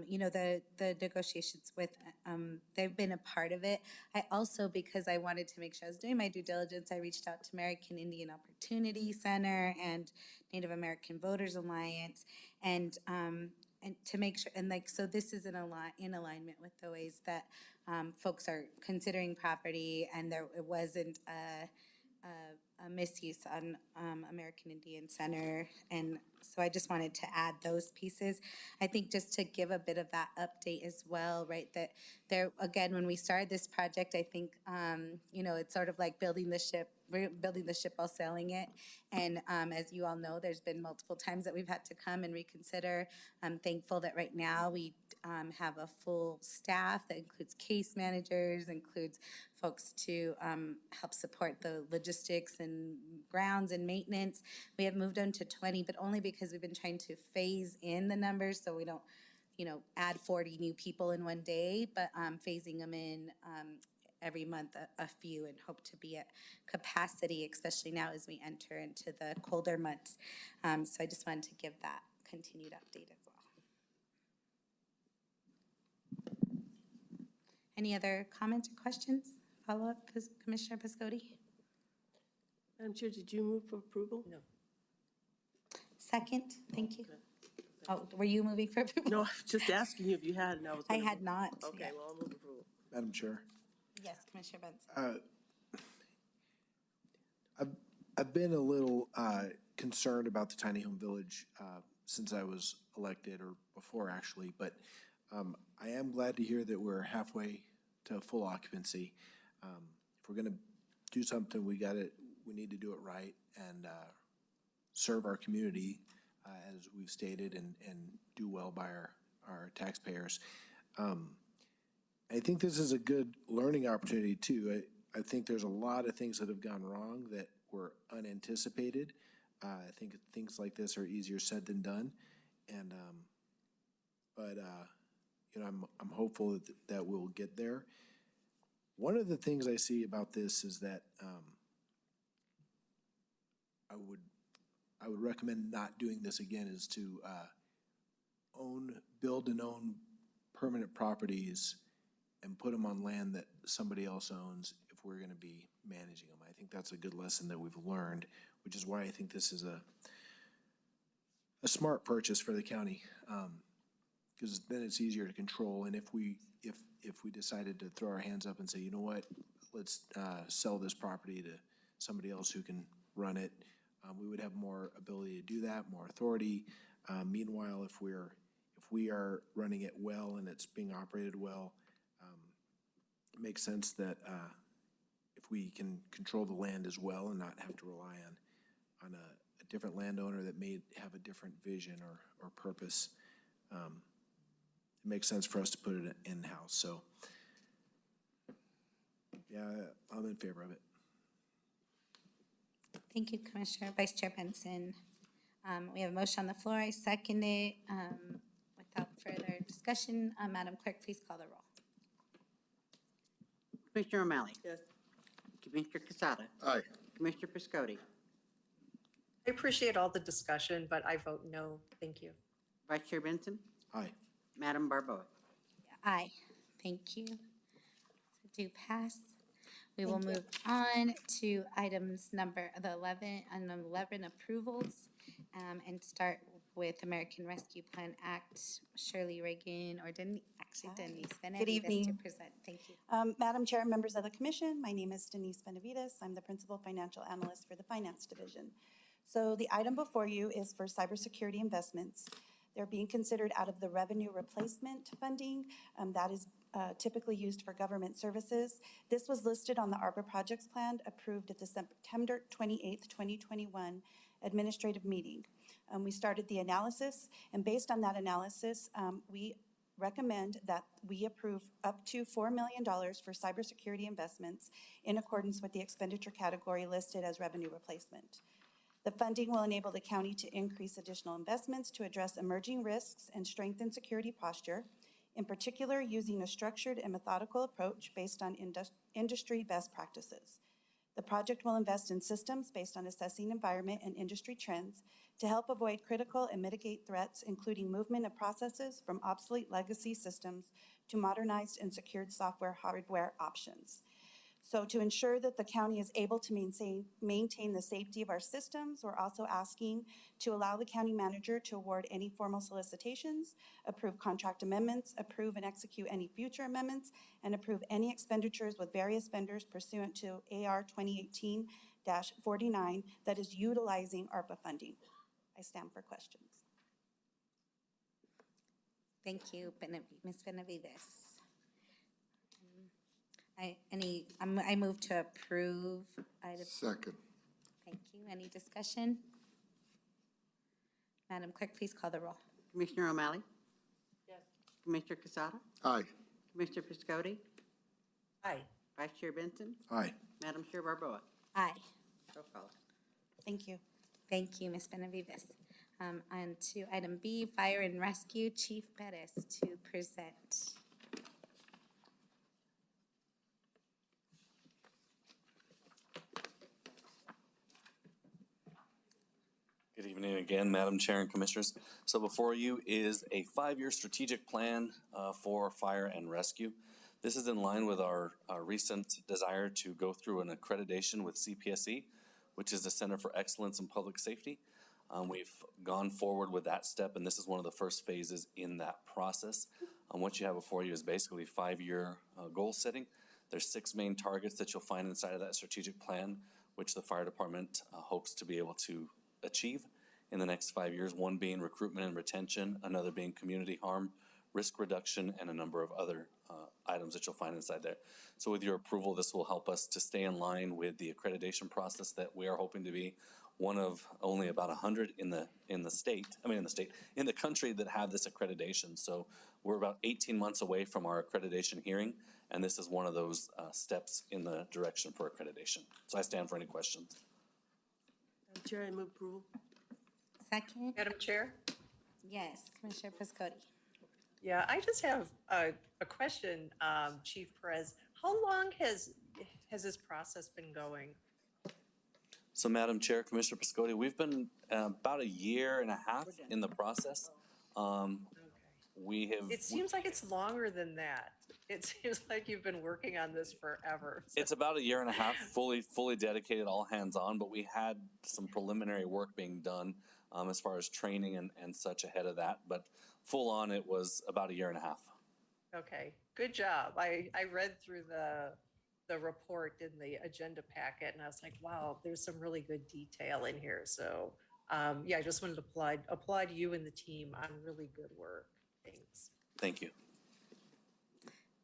you know, the negotiations with, they've been a part of it. I also, because I wanted to make sure I was doing my due diligence, I reached out to American Indian Opportunity Center and Native American Voters Alliance, and to make sure, and like, so this is in alignment with the ways that folks are considering property, and it wasn't a misuse on American Indian Center. And so I just wanted to add those pieces. I think just to give a bit of that update as well, right, that there, again, when we started this project, I think, you know, it's sort of like building the ship while sailing it. And as you all know, there's been multiple times that we've had to come and reconsider. I'm thankful that right now we have a full staff that includes case managers, includes folks to help support the logistics and grounds and maintenance. We have moved on to 20, but only because we've been trying to phase in the numbers so we don't, you know, add 40 new people in one day, but phasing them in every month a few, and hope to be at capacity, especially now as we enter into the colder months. So I just wanted to give that continued update as well. Any other comments or questions? Follow-up, Commissioner Piscotti? Madam Chair, did you move for approval? No. Second, thank you. Oh, were you moving for approval? No, I was just asking you if you had, and I had not. Okay, Yeah. well, I'll move approval. Madam Chair. Yes, Commissioner Benson. I've been a little concerned about the tiny home village since I was elected, or before actually, but I am glad to hear that we're halfway to full occupancy. If we're gonna do something, we need to do it right and serve our community as we've stated, and do well by our taxpayers. I think this is a good learning opportunity too. I think there's a lot of things that have gone wrong that were unanticipated. I think things like this are easier said than done, and but you know, I'm hopeful that we'll get there. One of the things I see about this is that I would recommend not doing this again, is to build and own permanent properties and put them on land that somebody else owns if we're going to be managing them. I think that's a good lesson that we've learned, which is why I think this is a smart purchase for the county, because then it's easier to control. And if we decided to throw our hands up and say, you know what, let's sell this property to somebody else who can run it, we would have more ability to do that, more authority. Meanwhile, if we are running it well and it's being operated well, it makes sense that if we can control the land as well and not have to rely on a different landowner that may have a different vision or purpose. It makes sense for us to put it in-house, so. Yeah, I'm in favor of it. Thank you, Commissioner. Vice Chair Benson. We have a motion on the floor. I second it. Without further discussion, Madam Clerk, please call the roll. Commissioner O'Malley. Yes. Commissioner Casada. Aye. Commissioner Piscotti. I appreciate all the discussion, but I vote no. Thank you. Vice Chair Benson. Aye. Madam Barboa. Aye. Thank you. So do pass. We will Thank you. move on to items number 11 approvals, and start with American Rescue Plan Act. Shirley Reagan, or Denise Benavides to evening. present. Thank you. Madam Chair, members of the commission, my name is Denise Benavides. I'm the Principal Financial Analyst for the Finance Division. So the item before you is for cybersecurity investments. They're being considered out of the revenue replacement funding that is typically used for government services. This was listed on the ARPA projects plan approved at the September 28th, 2021 administrative meeting. We started the analysis, and based on that analysis, we recommend that we approve up to $4 million for cybersecurity investments in accordance with the expenditure category listed as revenue replacement. The funding will enable the county to increase additional investments to address emerging risks and strengthen security posture, in particular using a structured and methodical approach based on industry best practices. The project will invest in systems based on assessing environment and industry trends to help avoid critical and mitigate threats, including movement of processes from obsolete legacy systems to modernized and secured software hardware options. So to ensure that the county is able to maintain the safety of our systems, we're also asking to allow the county manager to award any formal solicitations, approve contract amendments, approve and execute any future amendments, and approve any expenditures with various vendors pursuant to AR 2018-49 that is utilizing ARPA funding. I stand for questions. Thank you, Ms. Benavides. I move to approve item. Second. Thank you. Any discussion? Madam Clerk, please call the roll. Commissioner O'Malley. Yes. Commissioner Casada. Aye. Commissioner Piscotti. Aye. Vice Chair Benson. Aye. Madam Chair Barboa. Aye. Roll call. Thank you. Thank you, Ms. Benavides. On to item B, Fire and Rescue, Chief Perez to present. Good evening again, Madam Chair and Commissioners. So before you is a 5-year strategic plan for fire and rescue. This is in line with our recent desire to go through an accreditation with CPSE, which is the Center for Excellence in Public Safety. We've gone forward with that step, and this is one of the first phases in that process. What you have before you is basically 5-year goal setting. There's 6 main targets that you'll find inside of that strategic plan, which the fire department hopes to be able to achieve in the next 5 years, one being recruitment and retention, another being community harm, risk reduction, and a number of other items that you'll find inside there. So with your approval, this will help us to stay in line with the accreditation process that we are hoping to be one of only about 100 in the country that have this accreditation. So we're about 18 months away from our accreditation hearing, and this is one of those steps in the direction for accreditation. So I stand for any questions. Madam Chair, I move approval. Second? Madam Chair? Yes, Commissioner Piscotti. Yeah, I just have a question, Chief Perez. How long has this process been going? So Madam Chair, Commissioner Piscotti, we've been about 1.5 years in the process. It seems like it's longer than that. It seems like you've been working on this forever. So. It's about 1.5 years, fully dedicated, all hands on, but we had some preliminary work being done as far as training and such ahead of that. But full on, it was about 1.5 years. Okay, good job. I read through the report in the agenda packet, and I was like, wow, there's some really good detail in here. So yeah, I just wanted to applaud you and the team on really good work. Thanks. Thank you.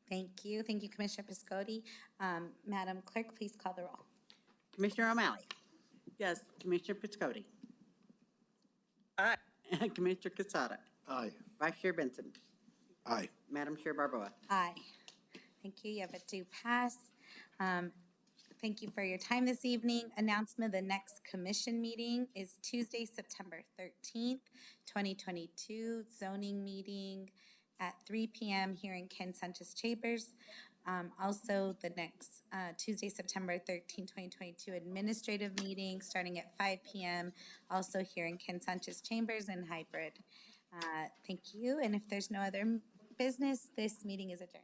Thank you. Thank you, Commissioner Piscotti. Madam Clerk, please call the roll. Commissioner O'Malley. Yes. Commissioner Piscotti. Aye. Commissioner Casada. Aye. Vice Chair Benson. Aye. Madam Chair Barboa. Aye. Thank you. You have it to pass. Thank you for your time this evening. Announcement, the next commission meeting is Tuesday, September 13th, 2022. Zoning meeting at 3 p.m. here in Ken Sanchez Chambers. Also, the next Tuesday, September 13th, 2022, administrative meeting starting at 5 p.m. also here in Ken Sanchez Chambers and hybrid. Thank you. And if there's no other business, this meeting is adjourned.